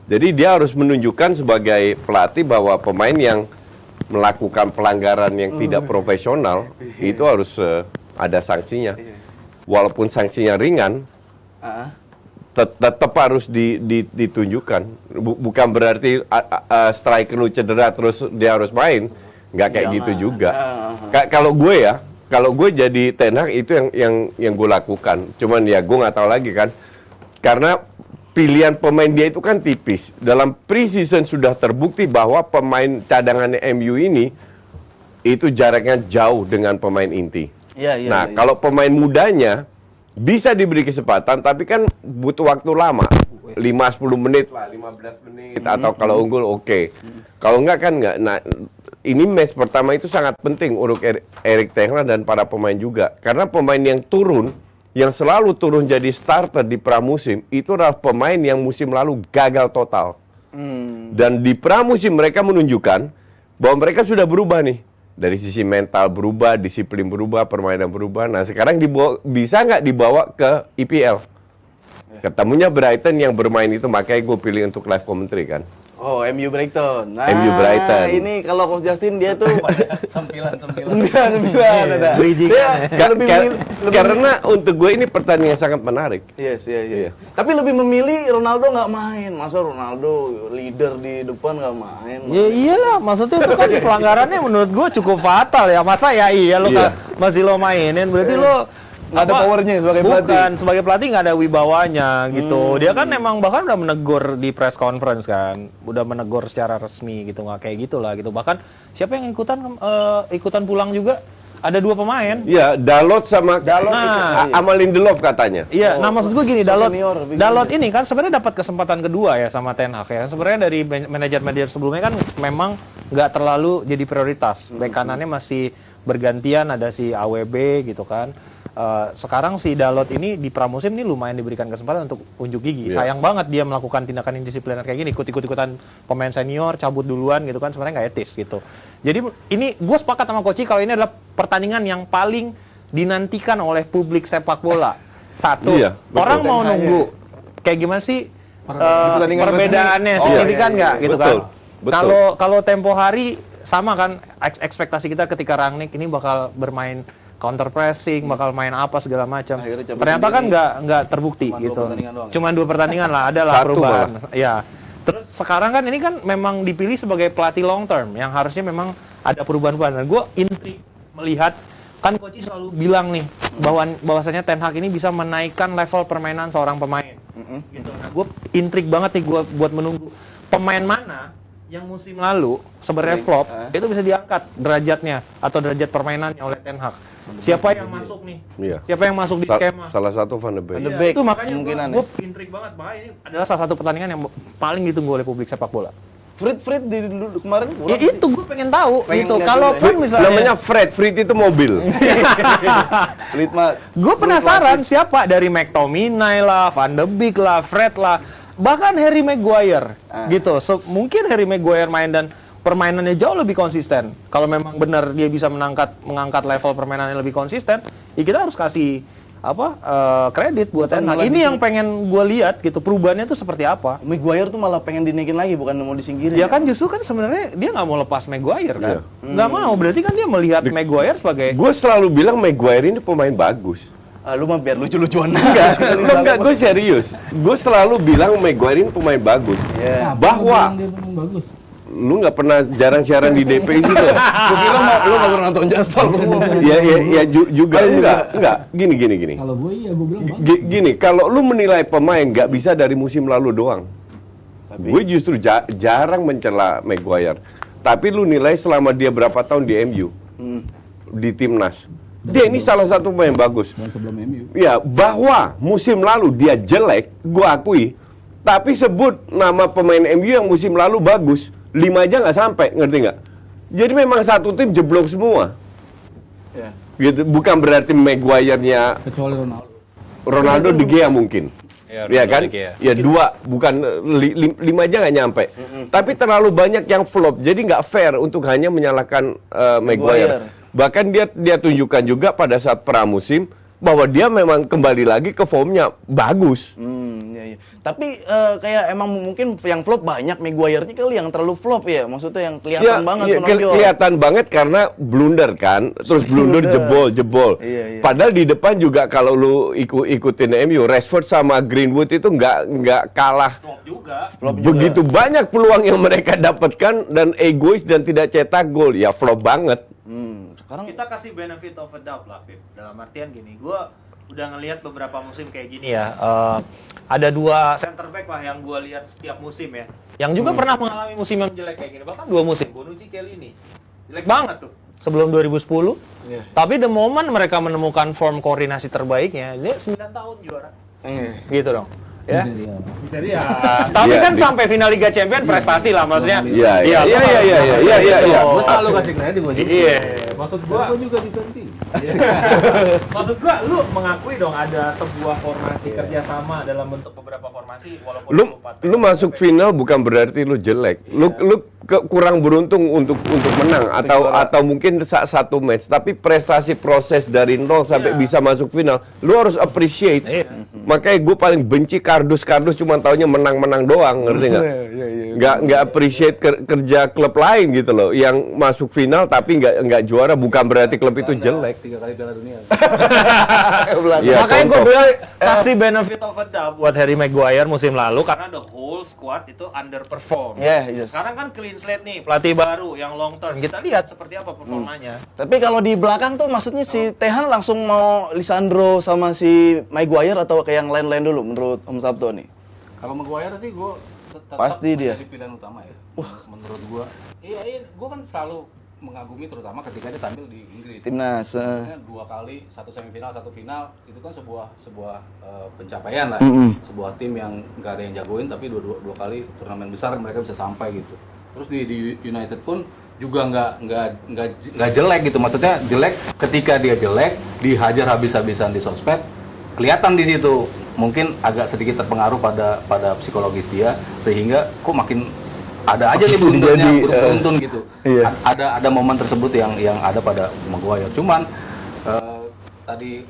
Jadi dia harus menunjukkan sebagai pelatih bahwa pemain yang melakukan pelanggaran yang tidak profesional itu harus ada sanksinya. Walaupun sanksinya ringan, tetap harus ditunjukkan. Bukan berarti striker lu cedera terus dia harus main. Nggak kayak gitu juga. Kalau gue jadi Ten Hag itu yang gue lakukan. Cuman ya gue nggak tahu lagi kan. Karena pilihan pemain dia itu kan tipis. Dalam pre-season sudah terbukti bahwa pemain cadangannya MU ini itu jaraknya jauh dengan pemain inti. Kalau pemain mudanya bisa diberi kesempatan, tapi kan butuh waktu lama. 5-10 menit lah, 15 menit. Atau kalau unggul oke. Kalau enggak kan enggak. Nah, ini match pertama itu sangat penting untuk Erik ten Hag dan para pemain juga. Karena pemain yang turun, yang selalu turun jadi starter di pramusim, itu adalah pemain yang musim lalu gagal total. Dan di pramusim mereka menunjukkan bahwa mereka sudah berubah nih. Dari sisi mental berubah, disiplin berubah, permainan berubah. Nah sekarang bisa nggak dibawa ke IPL? Ketemunya Brighton yang bermain itu, makanya gue pilih untuk live commentary kan. Oh, MU Brighton. Nah, MU Brighton. Ini kalau Coach Justin dia tuh 9 ada. Karena untuk gue ini pertandingan sangat menarik. Yes. Tapi lebih memilih Ronaldo nggak main. Masa Ronaldo leader di depan nggak main? Ya iyalah, maksudnya itu kan pelanggarannya menurut gue cukup fatal ya. Masa ya lo masih lo mainin, berarti lo nggak ada powernya sebagai pelatih. Bukan, sebagai pelatih nggak ada wibawanya gitu. Dia kan memang bahkan udah menegur di press conference kan, udah menegur secara resmi gitu, nggak kayak gitulah gitu. Bahkan siapa yang ikutan pulang juga? Ada 2 pemain. Iya, Dalot sama sama Lindelof katanya. Iya, nah maksud gue gini, senior, Dalot ini kan sebenarnya dapat kesempatan kedua ya sama Ten Hag ya. Sebenarnya dari manajer sebelumnya kan memang nggak terlalu jadi prioritas. Bek kanannya masih bergantian, ada si AWB gitu kan. Sekarang si Dalot ini di pramusim ini lumayan diberikan kesempatan untuk unjuk gigi. Sayang banget dia melakukan tindakan indisipliner kayak gini, ikut-ikutan pemain senior, cabut duluan gitu kan, sebenarnya nggak etis gitu. Jadi ini gue sepakat sama Koci kalau ini adalah pertandingan yang paling dinantikan oleh publik sepak bola. Satu, orang mau nunggu kayak gimana sih perbedaannya signifikan nggak gitu kan. Kalau tempo hari sama kan ekspektasi kita ketika Rangnick ini bakal bermain counter pressing, bakal main apa segala macam. Ternyata kan nggak terbukti gitu. Cuma 2 pertandingan lah, ada lah perubahan. Ya. Terus sekarang kan ini kan memang dipilih sebagai pelatih long term yang harusnya memang ada perubahan-perubahan. Dan gue intrik melihat kan Coach selalu bilang nih bahwasanya Ten Hag ini bisa menaikkan level permainan seorang pemain. Gitu. Nah, gue intrik banget nih gue buat menunggu pemain mana yang musim lalu sebenarnya flop itu bisa diangkat derajatnya atau derajat permainannya oleh Ten Hag. Siapa yang masuk nih? Iya. Siapa yang masuk di skema? Salah satu Van de Beek. Van de Beek, Itu makanya kemungkinan gue intrik banget. Makanya ini adalah salah satu pertandingan yang paling ditunggu oleh publik sepak bola. Fred di kemarin kurang. Ya, itu gue pengen tahu. Pengen Gitu. lihat Kalau juga. Fred misalnya, Namanya Fred itu mobil. Fred mah gue penasaran siapa dari McTominay lah, Van de Beek lah, Fred lah, bahkan Harry Maguire. Gitu. Mungkin Harry Maguire main dan permainannya jauh lebih konsisten. Kalau memang benar dia bisa mengangkat level permainannya lebih konsisten, ya kita harus kasih kredit buat Ten Hag. Ini yang pengen gue lihat gitu, perubahannya tuh seperti apa. Maguire tuh malah pengen dinaikin lagi, bukan mau disingkirin. Ya kan justru kan sebenarnya dia nggak mau lepas Maguire kan, nggak mau. Berarti kan dia melihat Maguire sebagai Gue selalu bilang Maguire ini pemain bagus. Lu mah biar lucu-lucuan. Enggak, gue serius. Gue selalu bilang Maguire ini pemain bagus. Iya. Bahwa Dia pemain bagus. lu nggak pernah jarang siaran di DP gitu. Gua kira lu nggak pernah nonton Justol. Juga enggak. Gini. Kalau gue iya, gue bilang bagus. Gini, kalau lu menilai pemain nggak bisa dari musim lalu doang. Gue justru jarang mencela Maguire. Tapi lu nilai selama dia berapa tahun di MU, di timnas. Dia ini salah satu pemain bagus. Dan sebelum MU. Ya, bahwa musim lalu dia jelek, gue akui. Tapi sebut nama pemain MU yang musim lalu bagus, 5 aja nggak sampai, ngerti nggak? Jadi memang satu tim jeblok semua. Ya. Gitu, bukan berarti Maguire-nya Kecuali Ronaldo. Ronaldo De Gea mungkin. Ya, Ya kan? De Gea. Ya 2, bukan 5 aja nggak nyampe. Tapi terlalu banyak yang flop, jadi nggak fair untuk hanya menyalahkan Maguire. Bahkan dia tunjukkan juga pada saat pramusim bahwa dia memang kembali lagi ke formnya bagus. Iya. Tapi kayak emang mungkin yang flop banyak, Maguire-nya kali yang terlalu flop ya. Maksudnya yang kelihatan banget menonjol. Kelihatan banget karena blunder kan, terus blunder jebol. Iya. Padahal di depan juga kalau lu ikutin MU, Rashford sama Greenwood itu nggak kalah. flop juga. Begitu banyak peluang yang mereka dapatkan dan egois dan tidak cetak gol, ya flop banget. Sekarang Kita kasih benefit of a doubt lah, Pip. Dalam artian gini, gue udah ngelihat beberapa musim kayak gini ya. Ada 2 center back lah yang gue lihat setiap musim ya. Yang juga pernah mengalami musim yang jelek kayak gini. Bahkan 2 musim, Bonucci, Chiellini. Jelek banget tuh. Sebelum 2010. Tapi the moment mereka menemukan form koordinasi terbaiknya, dia 9 tahun juara. Gitu dong. Ya. Bisa dia. Tapi Iya, kan sampai final Liga Champions prestasi lah maksudnya. Iya. Gue selalu kasih kredit gue juga. Iya. Maksud gua Gue juga defensive. Maksud gua, lu mengakui dong ada sebuah formasi kerjasama dalam bentuk beberapa formasi walaupun Lu masuk final bukan berarti lu jelek. Lu kurang beruntung untuk menang atau mungkin satu match, tapi prestasi proses dari 0 sampai bisa masuk final, lu harus appreciate. Makanya gue paling benci kardus cuma taunya menang-menang doang, ngerti nggak? Nggak appreciate kerja klub lain gitu loh, yang masuk final tapi nggak juara, bukan berarti klub itu jelek. 3 kali Piala Dunia. Ya, makanya gue contoh. bilang kasih benefit of a doubt buat Harry Maguire musim lalu karena the whole squad itu underperform. Yes. Sekarang kan clean slate nih, pelatih baru yang long term. Kita lihat seperti apa performanya. Tapi kalau di belakang tuh maksudnya si Tehan langsung mau Lisandro sama si Maguire atau kayak yang lain-lain dulu menurut Om Sabto nih? Kalau Maguire sih gue tetap Pasti dia. menjadi pilihan utama ya. Menurut gue. Iya, gue kan selalu mengagumi terutama ketika dia tampil di Inggris. Timnas. Maksudnya 2 kali, 1 semifinal, 1 final, itu kan sebuah pencapaian lah. Sebuah tim yang nggak ada yang jagoin, tapi dua kali turnamen besar mereka bisa sampai gitu. Terus di United pun juga nggak jelek gitu. Maksudnya jelek ketika dia jelek, dihajar habis-habisan di sosmed, kelihatan di situ. Mungkin agak sedikit terpengaruh pada psikologis dia, sehingga kok makin ada aja nih beruntun gitu. Iya. Ada momen tersebut yang ada pada Maguire. Cuman tadi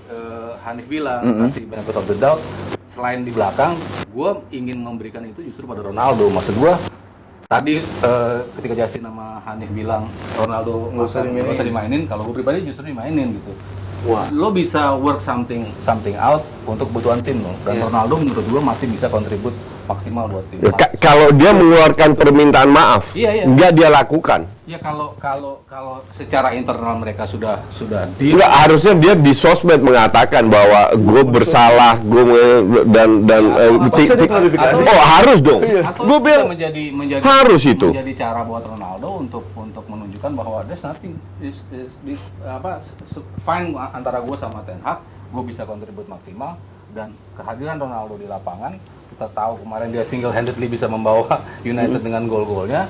Hanif bilang kasih benefit of the doubt. Selain di belakang, gue ingin memberikan itu justru pada Ronaldo. Maksud gue tadi ketika Justin sama Hanif bilang Ronaldo nggak usah dimainin, kalau gue pribadi justru dimainin gitu. Wah, lo bisa work something out untuk kebutuhan tim lo. Dan Ronaldo menurut gue masih bisa kontribut maksimal buat tim. Kalau dia mengeluarkan permintaan maaf, Iya. nggak dia lakukan. Ya kalau secara internal mereka sudah deal. Nggak, harusnya dia di sosmed mengatakan bahwa gue bersalah, Bisa diklarifikasi. oh harus dong. Atau Gue bisa bilang menjadi harus itu. menjadi cara buat Ronaldo untuk menunjukkan bahwa there's nothing fine antara gue sama Ten Hag, gue bisa kontribut maksimal, dan kehadiran Ronaldo di lapangan, kita tahu kemarin dia single handedly bisa membawa United dengan gol-golnya.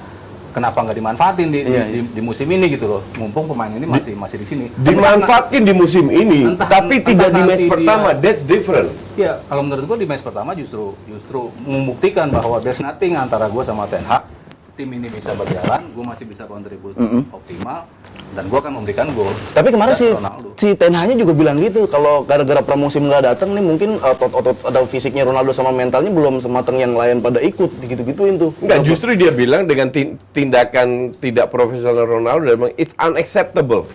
Kenapa nggak dimanfaatin di musim ini gitu loh, mumpung pemain ini masih di sini. Dimanfaatkan di musim ini, tapi tidak di match nanti pertama. dia- That's different. Ya, kalau menurut gue di match pertama justru membuktikan bahwa there's nothing antara gue sama Ten Hag. Tim ini bisa berjalan, gue masih bisa kontribut optimal, dan gue akan memberikan gol. Tapi kemarin Dan Ronaldo. si Ten Hag-nya juga bilang gitu, kalau gara-gara pramusim nggak datang nih mungkin otot ada fisiknya Ronaldo sama mentalnya belum semateng yang lain pada ikut, gitu-gituin tuh. Enggak, justru dia bilang dengan tindakan tidak profesional Ronaldo, dia bilang it's unacceptable.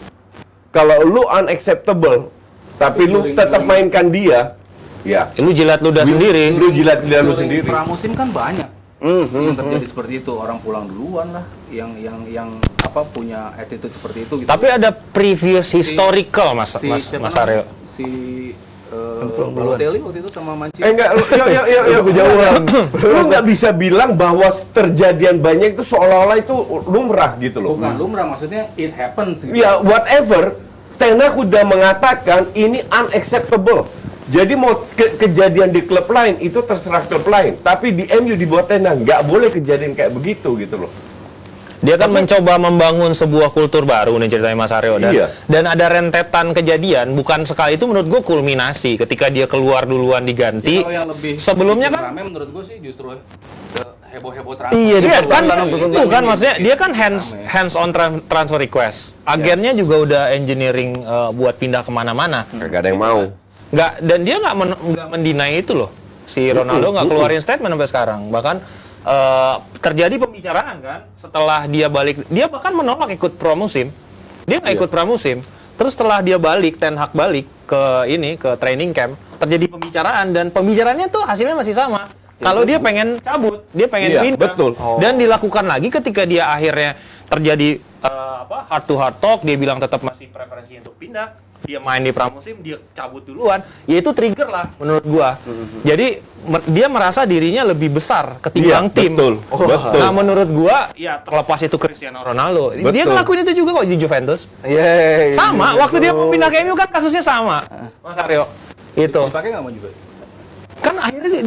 Kalau lu unacceptable, tapi lu tetap mainkan dia, ya Lu jilat ludah sendiri. lu jilat lidah lu During sendiri. pramusim kan banyak yang terjadi seperti itu, orang pulang duluan lah, yang punya attitude seperti itu. Gitu. Tapi ada previous historical Mas siapa Mas Aryo. namanya? Si Balotelli waktu itu sama Mancini. Enggak, yuk, kejauhan. Lu nggak bisa bilang bahwa terjadian banyak itu seolah-olah itu lumrah gitu loh. Bukan lumrah, maksudnya it happens gitu. Ya, whatever. Ten Hag udah mengatakan ini unacceptable. Jadi mau kejadian di klub lain itu terserah klub lain. Tapi di MU dibuat Ten Hag nggak boleh kejadian kayak begitu gitu loh. Dia kan mencoba membangun sebuah kultur baru nih ceritanya Mas Aryo, dan ada rentetan kejadian, bukan sekali, itu menurut gue kulminasi ketika dia keluar duluan diganti. Kalau yang lebih Sebelumnya kan rame menurut gue sih justru heboh-heboh transfer. Iya, di Iya kan, pertentangan. itu kan maksudnya dia kan hands on transfer request. Agennya juga udah engineering buat pindah kemana-mana. Kagak ada yang mau. Nggak, dan dia nggak mendinai itu loh. Si Ronaldo nggak keluarin statement sampai sekarang. Bahkan terjadi pembicaraan kan setelah dia balik. Dia bahkan menolak ikut pramusim. Dia nggak ikut pramusim. Terus setelah dia balik, Ten Hag balik ke training camp, terjadi pembicaraan, dan pembicaraannya tuh hasilnya masih sama. Kalau dia pengen cabut, dia pengen Iya, pindah. betul. Dan dilakukan lagi ketika dia akhirnya terjadi heart to heart talk, dia bilang tetap masih preferensi untuk pindah. Dia main di pramusim, dia cabut duluan. Ya itu trigger lah menurut gua. Jadi dia merasa dirinya lebih besar ketimbang Iya, tim. betul. Betul. Nah menurut gua ya terlepas itu Cristiano Ronaldo, dia Betul. ngelakuin itu juga kok di Juventus. Yeay. Sama, waktu dia mau pindah ke MU kan kasusnya sama. Mas Aryo. Itu. Dipakai nggak mau juga? Kan akhirnya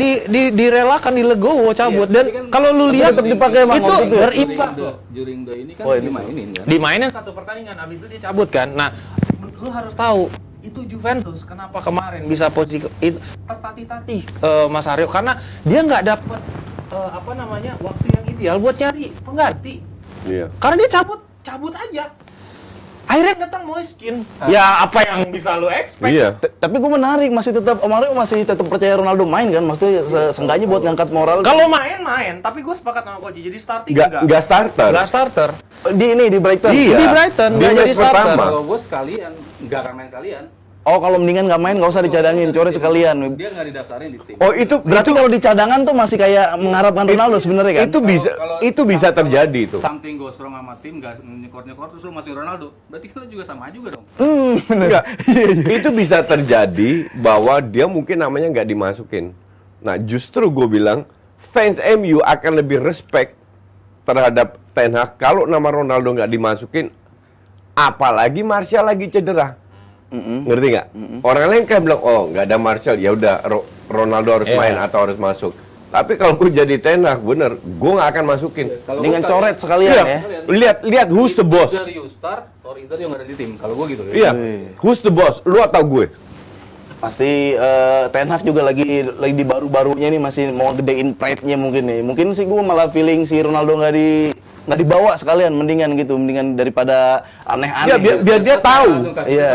direlakan, dilegowo cabut, Iya, dan tapi kan- kalau lu lihat tetap dipakai emang itu waktu itu ya? berimbas loh. During the ini kan Oh, ini dimainin kan. Dimainin satu pertandingan, habis itu dia cabut kan. Nah, lu harus tahu itu Juventus kenapa kemarin bisa posisi itu tertatih-tatih Mas Aryo, karena dia nggak dapet waktu yang ideal buat cari pengganti. Iya. Karena dia cabut aja. Akhirnya datang Moiskin. Ya apa yang bisa lu expect? Iya. Tapi gue menarik, masih tetap Mario masih tetap percaya Ronaldo main kan, maksudnya seenggaknya buat ngangkat moral. Kalau main, tapi gue sepakat sama Coach, jadi starting Nggak starter. Nggak starter. di Brighton. Iya. Di Brighton, Di nggak jadi match starter. pertama. Kalau gue sekalian, nggak akan main sekalian. Oh, kalau mendingan nggak main, nggak usah dicadangin, coret sekalian. Dia nggak didaftarin di tim. Oh, itu Berarti kalau di cadangan tuh masih kayak mengharapkan Ronaldo sebenarnya kan? itu bisa terjadi itu. Something goes wrong sama tim, nggak nyekor-nyekor, terus lu masih Ronaldo. Berarti kan lu juga sama juga dong. Enggak. Itu bisa terjadi bahwa dia mungkin namanya nggak dimasukin. Nah, justru gue bilang fans MU akan lebih respect terhadap Ten Hag kalau nama Ronaldo nggak dimasukin, apalagi Martial lagi cedera. Ngerti nggak? Orang lain kan bilang, oh nggak ada Martial, ya udah Ronaldo harus main atau harus masuk. Tapi kalau gue jadi Ten Hag, bener, gue nggak akan masukin. Dengan coret sekalian Iya, ya. lihat who's the boss. Either you start or either you nggak ada di tim. Kalau gue gitu ya. Iya, who's the boss? Lu atau gue? Pasti Ten Hag juga lagi di baru-barunya nih masih mau gedein pride-nya mungkin nih. Mungkin sih gue malah feeling si Ronaldo nggak dibawa sekalian, mendingan daripada aneh-aneh. Ya, biar dia tahu. Iya.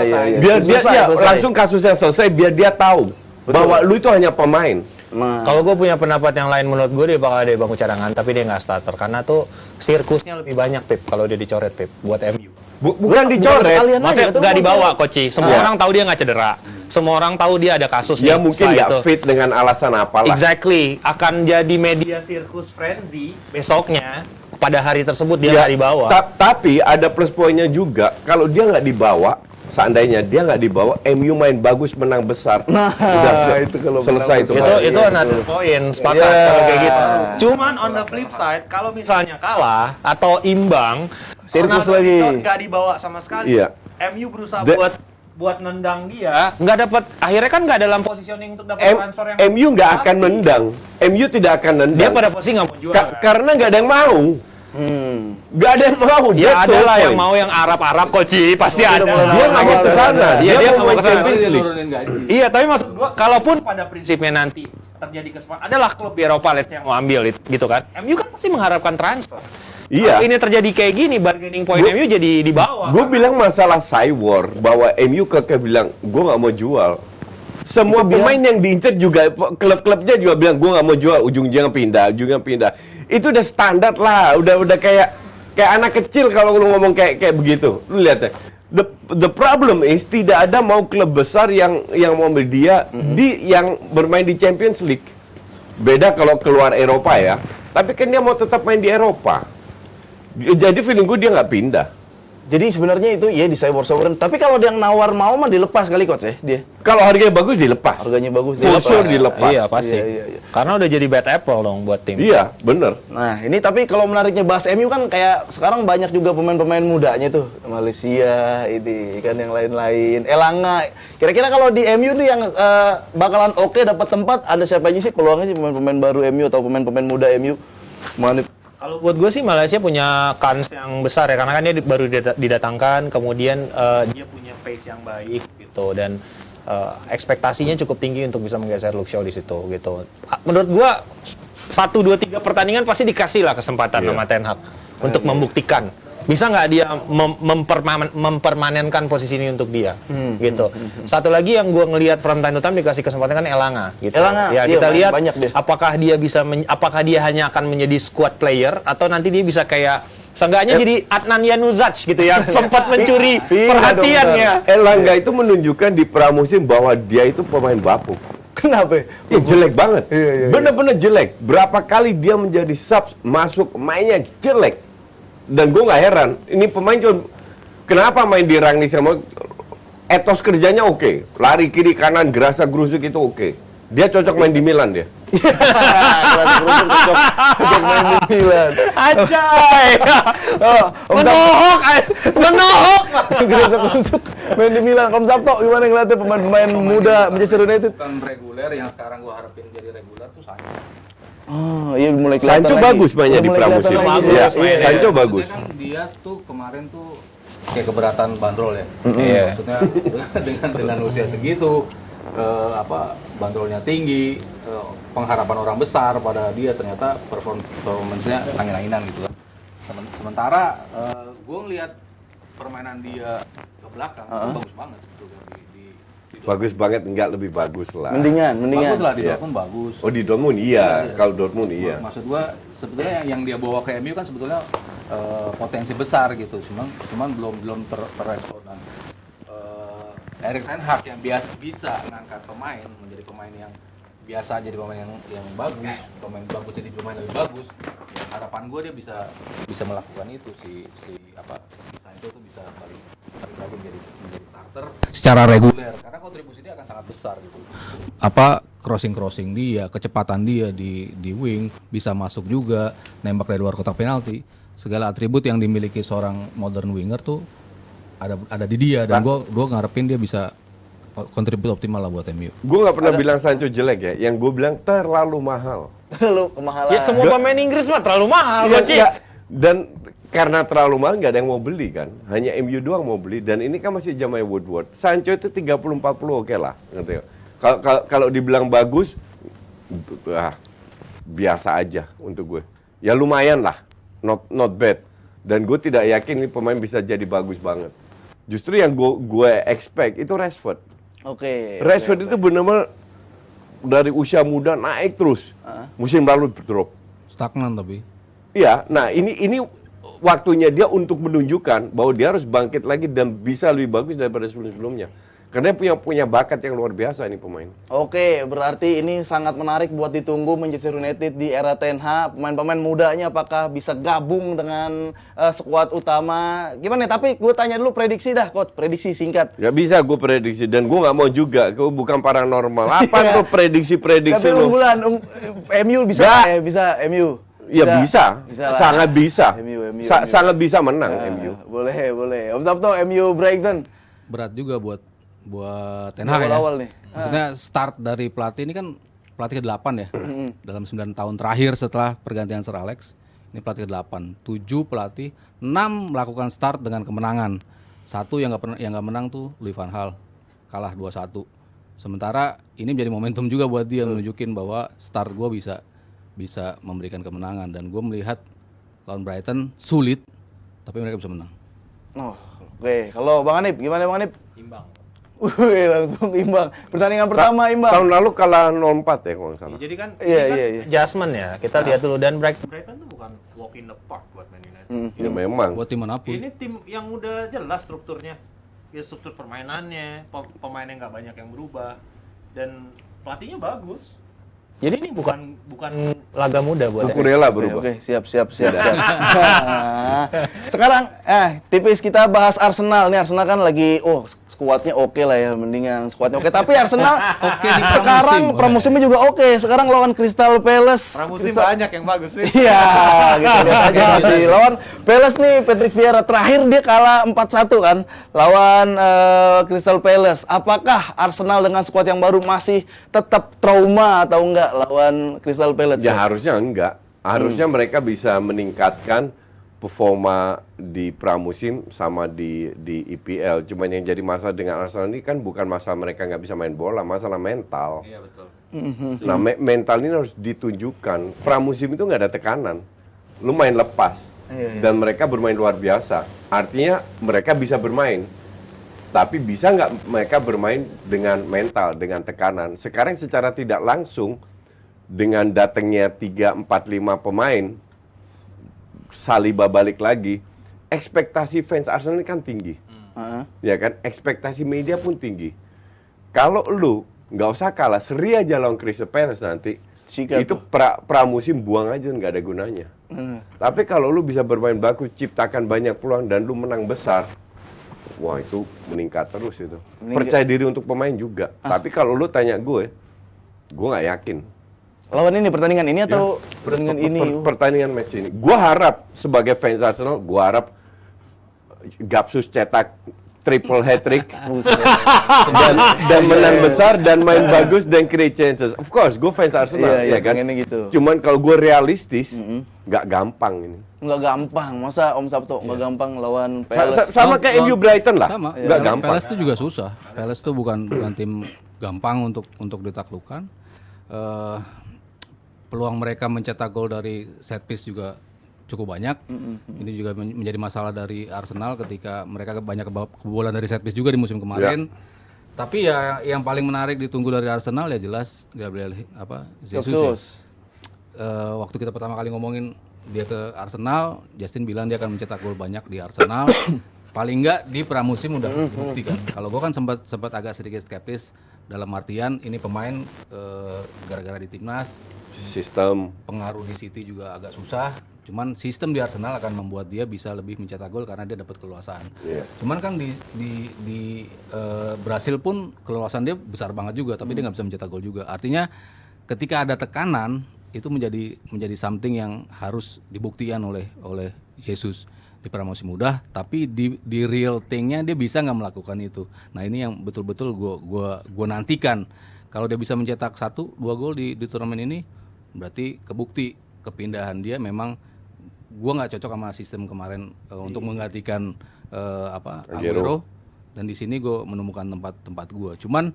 Biar dia Selesai. langsung kasusnya selesai, biar dia tahu bahwa lu itu hanya pemain. Nah, Kalau gue punya pendapat yang lain, menurut gue dia bakal ada di bangku cadangan, tapi dia nggak starter karena tuh sirkusnya lebih banyak Pep kalau dia dicoret Pep buat MU. Bukan dicoret. sekalian aja, Maksudnya kata lu nggak mau dibawa coret. Coach. Semua orang tahu dia nggak cedera. Semua orang tahu dia ada kasus Ya nih mungkin setelah nggak itu. fit dengan alasan apalah. Exactly, akan jadi media sirkus frenzy besoknya. Pada hari tersebut dia Ya, nggak dibawa. Tapi ada plus poinnya juga, kalau dia nggak dibawa, seandainya dia nggak dibawa, MU main bagus menang besar. Udah itu kalau selesai menang itu. besar. Itu Iya, another point, sepakat Iya. kalau kayak gitu. Cuman on the flip side, kalau misalnya kalah atau imbang, Sirkus Ronaldo lagi. nggak dibawa sama sekali. Iya. MU berusaha The- buat nendang dia, nggak dapat. Akhirnya kan nggak dalam positioning untuk dapat transfer yang. MU nggak akan nendang. MU tidak akan nendang. Dia pada posisi nggak mau jual. kan? Karena nggak ada yang mau. Nggak ada yang mau. Ya That's ada the lah yang point. mau yang Arab-Arab Koci, pasti ada. Dia nggak mau ke sana. Iya, dia nggak mau main ke sana. Champions Dia League. nurunin gaji. Iya, tapi maksud gua, kalaupun pada prinsipnya nanti terjadi kesempatan, adalah klub di Eropa let's say, yang mau ambil gitu kan. MU kan pasti mengharapkan transfer. Iya. Kalau ini terjadi kayak gini, bargaining point MU jadi di bawah. Gue bilang masalah cyber bahwa MU keke bilang gue nggak mau jual. Semua pemain yang diincer juga klub-klubnya juga bilang gue nggak mau jual, ujungnya pindah. Itu udah standar lah, udah kayak anak kecil kalau lu ngomong kayak begitu. Lu lihat ya. The problem is tidak ada mau klub besar yang mau ambil dia di yang bermain di Champions League. Beda kalau keluar Eropa ya. Tapi kan dia mau tetap main di Eropa. Jadi feeling gue dia nggak pindah. Jadi sebenarnya itu ya di cyber. Tapi kalau dia yang nawar mau mah dilepas kali coach ya dia. Kalau harganya bagus dilepas. Harganya bagus For sure dilepas. Iya, pasti. Iya. Karena udah jadi bad apple dong buat tim. Iya, bener. Nah, ini tapi kalau menariknya bahas MU kan kayak sekarang banyak juga pemain-pemain mudanya tuh. Malaysia, ini kan yang lain-lain. Elanga. Kira-kira kalau di MU nih yang bakalan oke dapat tempat, ada siapa aja sih peluangnya sih pemain-pemain baru MU atau pemain-pemain muda MU? Mana Kalau buat gue sih Malaysia punya kans yang besar ya, karena kan dia baru didatangkan, kemudian dia punya pace yang baik gitu, dan ekspektasinya cukup tinggi untuk bisa menggeser Luke Shaw di situ gitu. Menurut gue 1, 2, 3 pertandingan pasti dikasih lah kesempatan sama Ten Hag untuk membuktikan. Bisa nggak dia mempermanenkan posisi ini untuk dia, gitu. Satu lagi yang gue ngelihat from time to time dikasih kesempatan kan Elanga, gitu. Elanga, Ya iya, kita lihat banyak dia. apakah dia bisa, apakah dia hanya akan menjadi squad player atau nanti dia bisa kayak seenggaknya jadi Adnan Januzaj gitu ya, sempat mencuri perhatiannya. Elanga itu menunjukkan di pramusim bahwa dia itu pemain bapuk. Kenapa? Ya, jelek banget. Iya. Bener-bener jelek. Berapa kali dia menjadi sub, masuk, mainnya jelek. Dan gue nggak heran, ini pemain cuma kenapa main di Rangnick sama etos kerjanya oke. Lari kiri kanan, gerasa gerusuk itu oke. Dia cocok main di Milan dia. Cocok main di Milan. Ajay. Menohok. Gerusuk-gerusuk main di Milan. Om Sabto gimana ngeliatnya pemain-pemain muda Manchester United? Bukan reguler, yang sekarang gua harapin jadi reguler tuh Sancho. Oh, iya mulai kelihatan Sancho lagi. bagus mainnya di Mulai kelihatan pramusim. lagi. Iya, mainnya. Sancho bagus. Maksudnya kan dia tuh kemarin tuh kayak keberatan bandrol ya. Iya. Maksudnya dengan usia segitu, bandrolnya tinggi, pengharapan orang besar pada dia, ternyata performance-nya angin-anginan gitu kan. Sementara gue ngeliat permainan dia ke belakang itu bagus banget sebetulnya di Bagus banget, enggak lebih bagus lah. Mendingan. bagus lah di Iya. Dortmund bagus. Oh di Dortmund iya, kalau Dortmund iya. Maksud gua sebetulnya yang dia bawa ke MU kan sebetulnya potensi besar gitu, cuman belum terrespon. Dan Erik ten Hag yang biasa bisa ngangkat pemain menjadi pemain yang biasa jadi pemain yang bagus, pemain bagus jadi pemain lebih bagus. Ya, harapan gue dia bisa melakukan itu si Sancho tuh bisa balik lagi menjadi starter secara reguler karena kontribusi dia akan sangat besar gitu. Crossing dia, kecepatan dia di wing, bisa masuk juga, nembak dari luar kotak penalti. Segala atribut yang dimiliki seorang modern winger tuh ada di dia, dan gua ngarepin dia bisa kontribusi optimal lah buat MU. Gue nggak pernah bilang Sancho jelek ya. Yang gue bilang terlalu mahal. Lu kemahalan. Ya semua pemain Inggris mah terlalu mahal, Iya, Coach. iya. Dan karena terlalu mahal nggak ada yang mau beli kan. Hanya MU doang mau beli. Dan ini kan masih zamannya Woodward. Sancho itu 30-40 oke lah. Ngerti nggak? Kalau dibilang bagus, biasa aja untuk gue. Ya lumayan lah. Not bad. Dan gue tidak yakin ini pemain bisa jadi bagus banget. Justru yang gue expect itu Rashford. Oke. Rashford itu benar-benar dari usia muda naik terus. Musim lalu drop. Stagnan tapi. Iya, nah ini waktunya dia untuk menunjukkan bahwa dia harus bangkit lagi dan bisa lebih bagus daripada sebelum-sebelumnya. Karena dia punya bakat yang luar biasa nih pemain. Oke, berarti ini sangat menarik buat ditunggu Manchester United di era Ten Hag. Pemain-pemain mudanya apakah bisa gabung dengan skuad utama? Gimana? Tapi gue tanya dulu prediksi dah, Coach. Prediksi singkat. Gak bisa gue prediksi dan gue nggak mau juga. Gue bukan paranormal. Apa tuh prediksi-prediksi Tapi lu? unggulan, MU bisa Nggak. bisa MU. Ya bisa, lah. sangat bisa. MU. Sangat bisa menang MU. Boleh. Om Sabto, MU Brighton. Berat juga buat Ten Hag ya. Awal-awal nih. Maksudnya start dari pelatih ini kan pelatih ke-8 ya. Dalam 9 tahun terakhir setelah pergantian Sir Alex. Ini pelatih ke-8. 7 pelatih, 6 melakukan start dengan kemenangan. 1 yang nggak menang tuh Louis van Gaal. Kalah 2-1. Sementara ini menjadi momentum juga buat dia menunjukin bahwa start gue bisa memberikan kemenangan, dan gue melihat lawan Brighton sulit tapi mereka bisa menang. Oh, oke. Kalau Bang Hanif, gimana Bang Hanif? Imbang. Wih, langsung imbang. Pertandingan pertama imbang. Tahun lalu kalah 0-4 ya kalau nggak salah. Jadi kan Iya, ini kan iya. adjustment ya. Kita lihat dulu, dan Brighton tuh bukan walk in the park buat Man United. Ya memang. Buat tim manapun. Ini tim yang udah jelas strukturnya. Ya struktur permainannya, pemainnya nggak banyak yang berubah, dan pelatihnya bagus. Jadi ini bukan laga mudah buat Aku rela Oke, berubah. siap. Sekarang tipis kita bahas Arsenal. Nih Arsenal kan lagi skuadnya oke lah ya, mendingan skuadnya oke. Tapi Arsenal Oke di sekarang pramusimnya juga oke. Sekarang lawan Crystal Palace. Pramusim banyak yang bagus sih. Iya, kita lihat aja nanti. Lawan Palace nih, Patrick Vieira terakhir dia kalah 4-1 kan lawan Crystal Palace. Apakah Arsenal dengan skuad yang baru masih tetap trauma atau enggak lawan Crystal Palace? Ya harusnya enggak. Harusnya mereka bisa meningkatkan performa di pramusim sama di IPL. Cuman yang jadi masalah dengan Arsenal ini kan bukan masalah mereka nggak bisa main bola, masalah mental. Iya betul. Nah, mental ini harus ditunjukkan. Pramusim itu nggak ada tekanan. Lu main lepas. Dan mereka bermain luar biasa. Artinya mereka bisa bermain. Tapi bisa nggak mereka bermain dengan mental, dengan tekanan. Sekarang secara tidak langsung, dengan datangnya 3, 4, 5 pemain, Saliba balik lagi, ekspektasi fans Arsenal ini kan tinggi. Ya kan? Ekspektasi media pun tinggi. Kalau lu nggak usah kalah, seri aja lawan Crystal Palace nanti, itu pramusim buang aja, nggak ada gunanya. Tapi kalau lu bisa bermain bagus, ciptakan banyak peluang, dan lu menang besar, wah itu meningkat terus itu. Percaya diri untuk pemain juga. Tapi kalau lu tanya gue nggak yakin. Lawan ini pertandingan ini atau pertandingan ini? Pertandingan match ini. Gue harap sebagai fans Arsenal, gue harap Gapsus cetak triple hat-trick dan menang besar dan main bagus dan create chances. Of course, gue fans Arsenal, Iya, ya kan. pengennya gitu. Cuman kalau gue realistis, nggak gampang ini. Nggak gampang, masa Om Sabto nggak gampang lawan Palace? Sama kayak MU Brighton lah, Sama. nggak Ya, gampang. Palace itu juga susah. Palace itu bukan tim gampang untuk ditaklukkan. Peluang mereka mencetak gol dari set piece juga cukup banyak. Ini juga menjadi masalah dari Arsenal ketika mereka banyak kebobolan dari set piece juga di musim kemarin. Tapi ya yang paling menarik ditunggu dari Arsenal ya jelas Gabriel Jesus. Waktu kita pertama kali ngomongin dia ke Arsenal, Justin bilang dia akan mencetak gol banyak di Arsenal. Paling enggak di pramusim udah bukti kan. Kalau gue kan sempat agak sedikit skeptis dalam artian ini pemain gara-gara di timnas, Sistem. pengaruh di City juga agak susah. Cuman sistem di Arsenal akan membuat dia bisa lebih mencetak gol karena dia dapat keluasan. Cuman kan di Brasil pun keluasan dia besar banget juga, tapi dia nggak bisa mencetak gol juga. Artinya ketika ada tekanan itu menjadi something yang harus dibuktikan oleh Jesus di pramusim muda. Tapi di real thing-nya dia bisa nggak melakukan itu. Nah ini yang betul-betul gue nantikan. Kalau dia bisa mencetak 1-2 gol di turnamen ini, berarti kebukti kepindahan dia memang. Gue nggak cocok sama sistem kemarin untuk menggantikan Aguero, dan di sini gue menemukan tempat gue. Cuman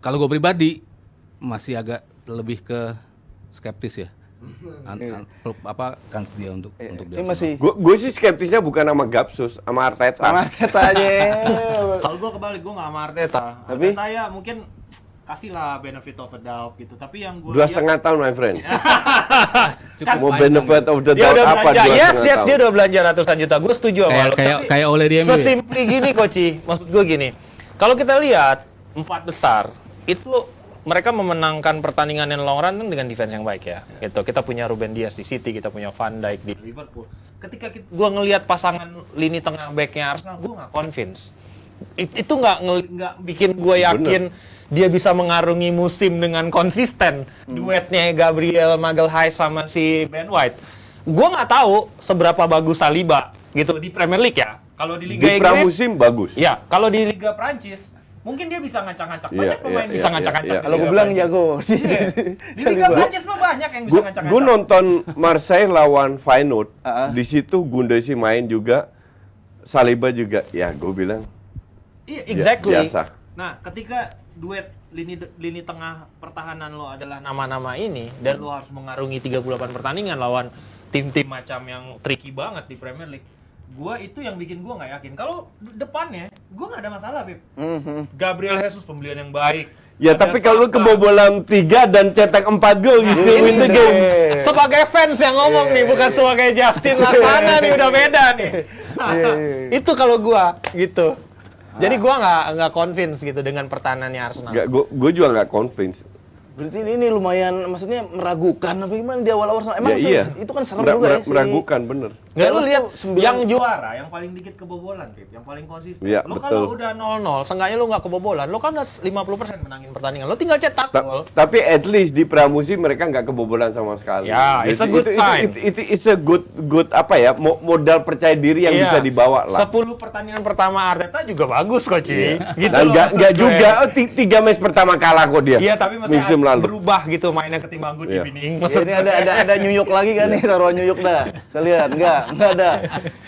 kalau gue pribadi masih agak lebih ke skeptis ya. Kans dia untuk dia. Ini masih Gue sih skeptisnya bukan sama Gapsus, sama Arteta. sama Arteta aja. Kalau gue kebalik, gue nggak sama Arteta. Tapi? Arteta ya mungkin kasihlah benefit of the doubt gitu. Tapi yang gue 2,5 tahun, my friend. Cukup Mau panjang. benefit of the dia doubt udah apa? belanja. 2,5 Yes, tahun? dia udah belanja ratusan juta. Gue setuju sama lo. Kayak oleh dia ya? Sesimpli gini, Koci. Maksud gue gini. Kalau kita lihat 4 besar itu mereka memenangkan pertandingan yang long run kan dengan defense yang baik ya. Gitu. Kita punya Ruben Dias di City, kita punya Van Dijk di Liverpool. Ketika gue ngelihat pasangan lini tengah backnya Arsenal, gue nggak convince. Itu nggak bikin gue yakin dia bisa mengarungi musim dengan konsisten. Duetnya Gabriel Magalhaes sama si Ben White. Gue nggak tahu seberapa bagus Saliba gitu di Premier League ya. Kalau di Liga Di Inggris, pramusim bagus. ya kalau di Liga Prancis mungkin dia bisa ngacak-ngacak. Banyak pemain bisa ngacak-ngacak. iya. di Kalau Liga gue bilang Prancis. jago. Di Liga Prancis mah banyak yang bisa ngacak-ngacak. Gue nonton Marseille lawan Feyenoord. Ah. Di situ Gundesi main juga, Saliba juga. Ya, gue bilang Iya, exactly. biasa. Nah, ketika duet lini tengah pertahanan lo adalah nama-nama ini dan lo harus mengarungi 38 pertandingan lawan tim-tim macam yang tricky banget di Premier League. Gua itu yang bikin gua nggak yakin. Kalau depannya, gua nggak ada masalah, Beb. Gabriel Jesus pembelian yang baik. Ya, Ada tapi kalau lu Saka. kebobolan 3 dan cetak 4 gol, you still win the game. Sebagai fans yang ngomong nih, bukan sebagai Justin Laksana nih, udah beda nih. Itu kalau gua gitu. Jadi gua nggak convince gitu dengan pertahanannya Arsenal. Gue juga nggak convince. Berarti ini lumayan, maksudnya meragukan apa gimana di awal-awal Arsenal. Emang Ya, iya. itu kan serem juga ya. Meragukan, bener. Nggak, lu Kalau lihat 9 yang juara, yang paling dikit kebobolan, Pip, yang paling konsisten. Iya, Lo betul. kalau udah 0-0, seenggaknya lo nggak kebobolan, lo kan udah 50% menangin pertandingan. Lo tinggal cetak gol. Tapi at least di pramusim mereka nggak kebobolan sama sekali. Ya, it's a good sign. It's a good apa ya, modal percaya diri yang Iya. bisa dibawa lah. 10 pertandingan pertama Arteta juga bagus, Coach. Gitu Dan loh nggak maksud gue. juga, 3 match pertama kalah kok dia. Iya, tapi masih musim lalu. berubah gitu mainnya ketimbang Good Iya. Evening. Ya, ini ada New York lagi kan nih, taruhan New York dah. Kalian enggak ada.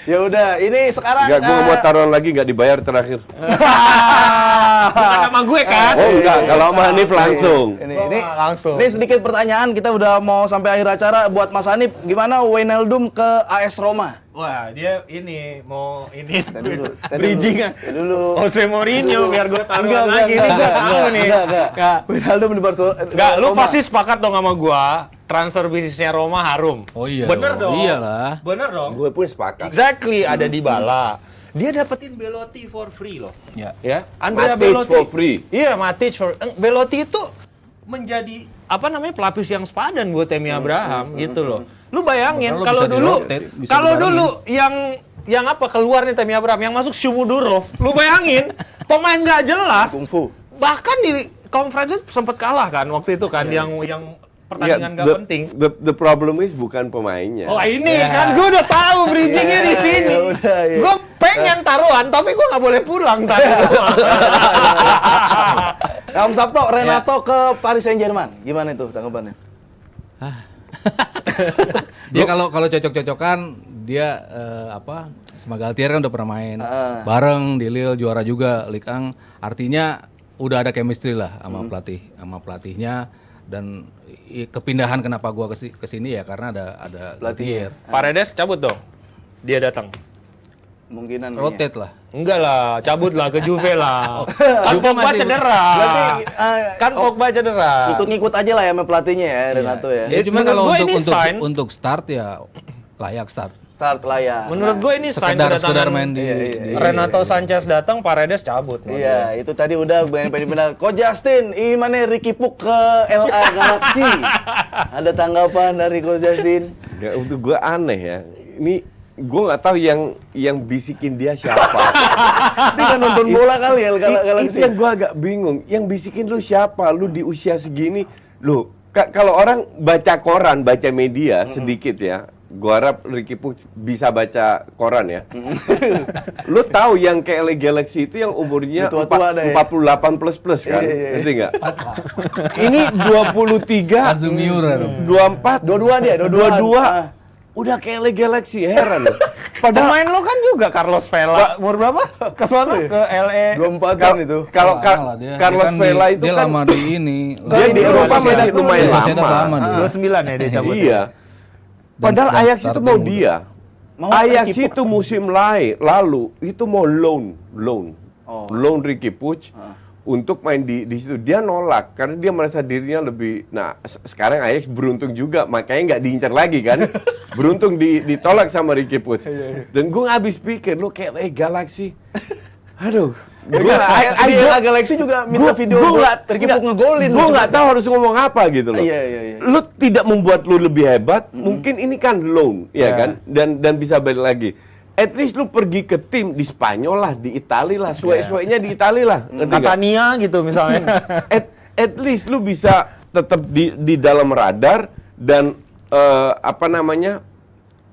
Ya udah, ini sekarang Nggak, gue mau taruhan lagi nggak dibayar terakhir. Bukan sama gue kan? Oh enggak, kalau sama Hanif langsung. ini langsung. Ini sedikit pertanyaan, kita udah mau sampai akhir acara. Buat Mas Hanif, gimana Wijnaldum ke AS Roma? Wah, dia ini mau ini dulu, bridging tadi dulu. Jose Mourinho biar gue taruhan Enggak, lagi nih, gue tahu nih. Enggak. Wijnaldum di Barcelona. Enggak, lu Roma. pasti sepakat dong sama gua, transfer bisnisnya Roma harum. Oh iya Bener dong. iyalah. Bener dong. Gue pun sepakat. Exactly, ada Dybala. Dia dapetin Belotti for free loh. Ya. Ya, Andrea Matic Belotti for free. Iya, Matic for Belotti itu menjadi apa namanya pelapis yang sepadan buat Tammy Abraham gitu loh. Lu bayangin Kalau kalau bisa dulu di-rotate, bisa kalau dibarengin. dulu yang apa keluar nih Tammy Abraham yang masuk Shomodurov. Lu bayangin pemain nggak jelas. Kungfu. Bahkan di conference sempat kalah kan waktu itu kan yang pertandingan nggak penting. The problem is bukan pemainnya. Oh ini kan gue udah tahu bridgingnya di sini. udah, ya. Gue pengen taruhan tapi gue nggak boleh pulang tadi. Om Sabto, Renato ke Paris Saint-Germain. Gimana itu tanggapannya? Ya kalau cocok-cocokan dia sebagai Altier kan udah pernah main bareng di Lille, juara juga Ligue 1. Artinya udah ada chemistry lah sama pelatihnya, dan kepindahan kenapa gua ke sini ya karena ada Altier. Paredes cabut dong. Dia datang. Kemungkinan Rotate lah. Enggak lah, cabut lah ke Juve lah. Kan Juve Pogba masih- cedera. Berarti, Kan Pogba cedera. ikut-ngikut aja lah ya sama pelatihnya ya, Renato ya. Ya cuma menurut kalau gua ini sign. untuk start ya layak start. Start lah ya. Menurut gue ini sign Sekedar kedatangan main di Renato Sanchez datang, Paredes cabut. Iya, itu tadi udah pindah. Ko Justin, gimana Ricky Puk ke LA Galaxy? Ada tanggapan dari Ko Justin? Ya, untuk gue aneh ya. Ini gue nggak tahu yang bisikin dia siapa. Dia kan nonton bola kali ya Itu Galaxy. yang gue agak bingung. Yang bisikin lu siapa? Lu di usia segini, lu kalau orang baca koran, baca media sedikit ya. Gua harap Ricky Puig bisa baca koran ya. Lu tahu yang ke LA Galaxy itu yang umurnya Tua-tua dah ya. 48 plus kan? Iya. Ngerti nggak? Ini 23, Kazumi Ura. 24, Dua-dua dia, dua-dua. Udah ke LA Galaxy, heran loh. Padahal pemain lo kan juga Carlos Vela. Umur berapa? Ke sana ke LA. 24 kan itu. Kalau Salah, dia Carlos kan Vela itu dia kan lama di ini. dia di Eropa Sociedad masih dulu, lumayan di Sociedad lama. lama dia. 29 ya dia cabut. Iya. Dan Padahal sudah Ajax itu starting mau udah. dia. Mau Ajax Ricky itu musim lalu itu mau loan. Oh. Loan Ricky Puig. untuk main di situ. Dia nolak karena dia merasa dirinya lebih. Nah, sekarang Ajax beruntung juga, makanya nggak diincar lagi kan. Beruntung ditolak sama Ricky Puig. Dan gue habis pikir, lo kayak Galaxy. Aduh. Di Galaxy juga minta video Ricky Puig ngegolin. Gue nggak tahu harus ngomong apa gitu loh. Iya. Lu tidak membuat lu lebih hebat, mungkin ini kan loan, ya kan? Dan bisa balik lagi. At least lu pergi ke tim di Spanyol lah, di Italia lah, suwe-suwenya di Italia lah. Catania gitu misalnya. At least lu bisa tetap di dalam radar dan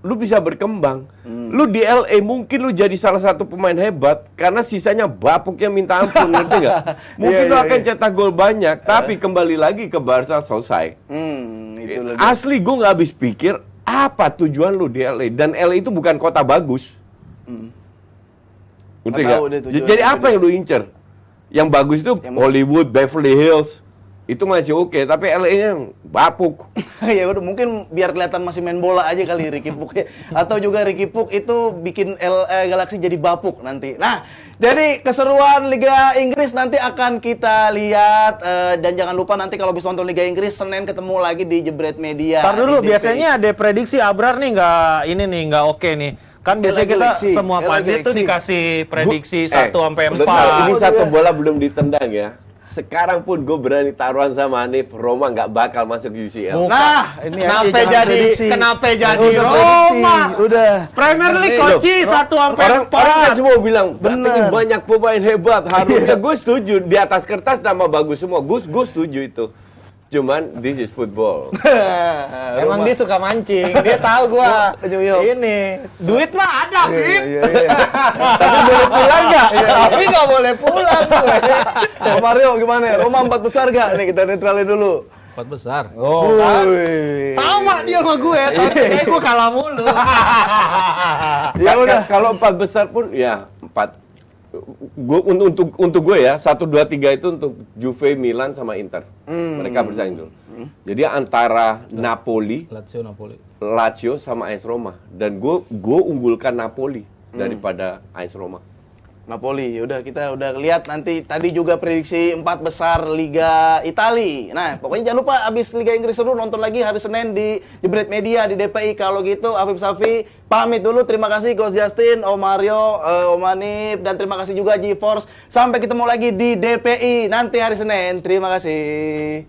lu bisa berkembang. Lu di LA mungkin lu jadi salah satu pemain hebat karena sisanya bapuknya minta ampun, ngerti nggak? Mungkin lu akan cetak gol banyak, tapi kembali lagi ke Barca selesai. Itu Asli gue nggak habis pikir apa tujuan lu di LA, dan LA itu bukan kota bagus. Ngerti nggak? Jadi apa yang lu incer? Yang bagus itu Hollywood, Beverly Hills. Itu masih oke, tapi LA-nya bapuk. Ya udah, mungkin biar kelihatan masih main bola aja kali Ricky Puig. Atau juga Ricky Puig itu bikin Galaxy jadi bapuk nanti. Nah, jadi keseruan Liga Inggris nanti akan kita lihat. Dan jangan lupa nanti kalau bisa nonton Liga Inggris, Senin ketemu lagi di Jebret Media. Ntar dulu, di DPI. biasanya ada prediksi Abrar nih nggak oke nih. Kan biasanya kita semua pandit tuh dikasih prediksi 1 sampai 4. Ini satu bola belum ditendang ya. Sekarang pun gue berani taruhan sama Hanif, Roma nggak bakal masuk UCL. Nah, ini kenapa jadi Roma? Udah. Premier League kunci 1 sampai 4. Orang semua bilang, ini Bener. banyak pemain hebat. Harusnya gue setuju, di atas kertas nama bagus semua. Gue setuju itu. Cuman this is football. Emang dia suka mancing. Dia tahu gua. Ini duit mah ada, Bib. Tapi boleh pulang nggak? Tapi nggak boleh pulang gue. Pak Mario gimana? Roma 4 besar gak? Nih kita netralin dulu. 4 besar. Oh, kan? Sama dia sama gue. Tapi kayak gue kalah mulu. Ya udah, kalau 4 besar pun ya 4. Untuk gue ya 1, 2, 3 itu untuk Juve, Milan sama Inter. Mereka bersaing dulu. Jadi antara Napoli, Lazio sama AS Roma, dan gue unggulkan Napoli daripada AS Roma. Napoli, udah kita udah lihat nanti tadi juga prediksi 4 besar Liga Italia. Nah, pokoknya jangan lupa abis Liga Inggris seru nonton lagi hari Senin di Jebret Media di DPI. Kalau gitu, Afif Safi pamit dulu. Terima kasih Coach Justin, Om Mario, Om Hanif, dan terima kasih juga GeForce. Sampai ketemu lagi di DPI nanti hari Senin. Terima kasih.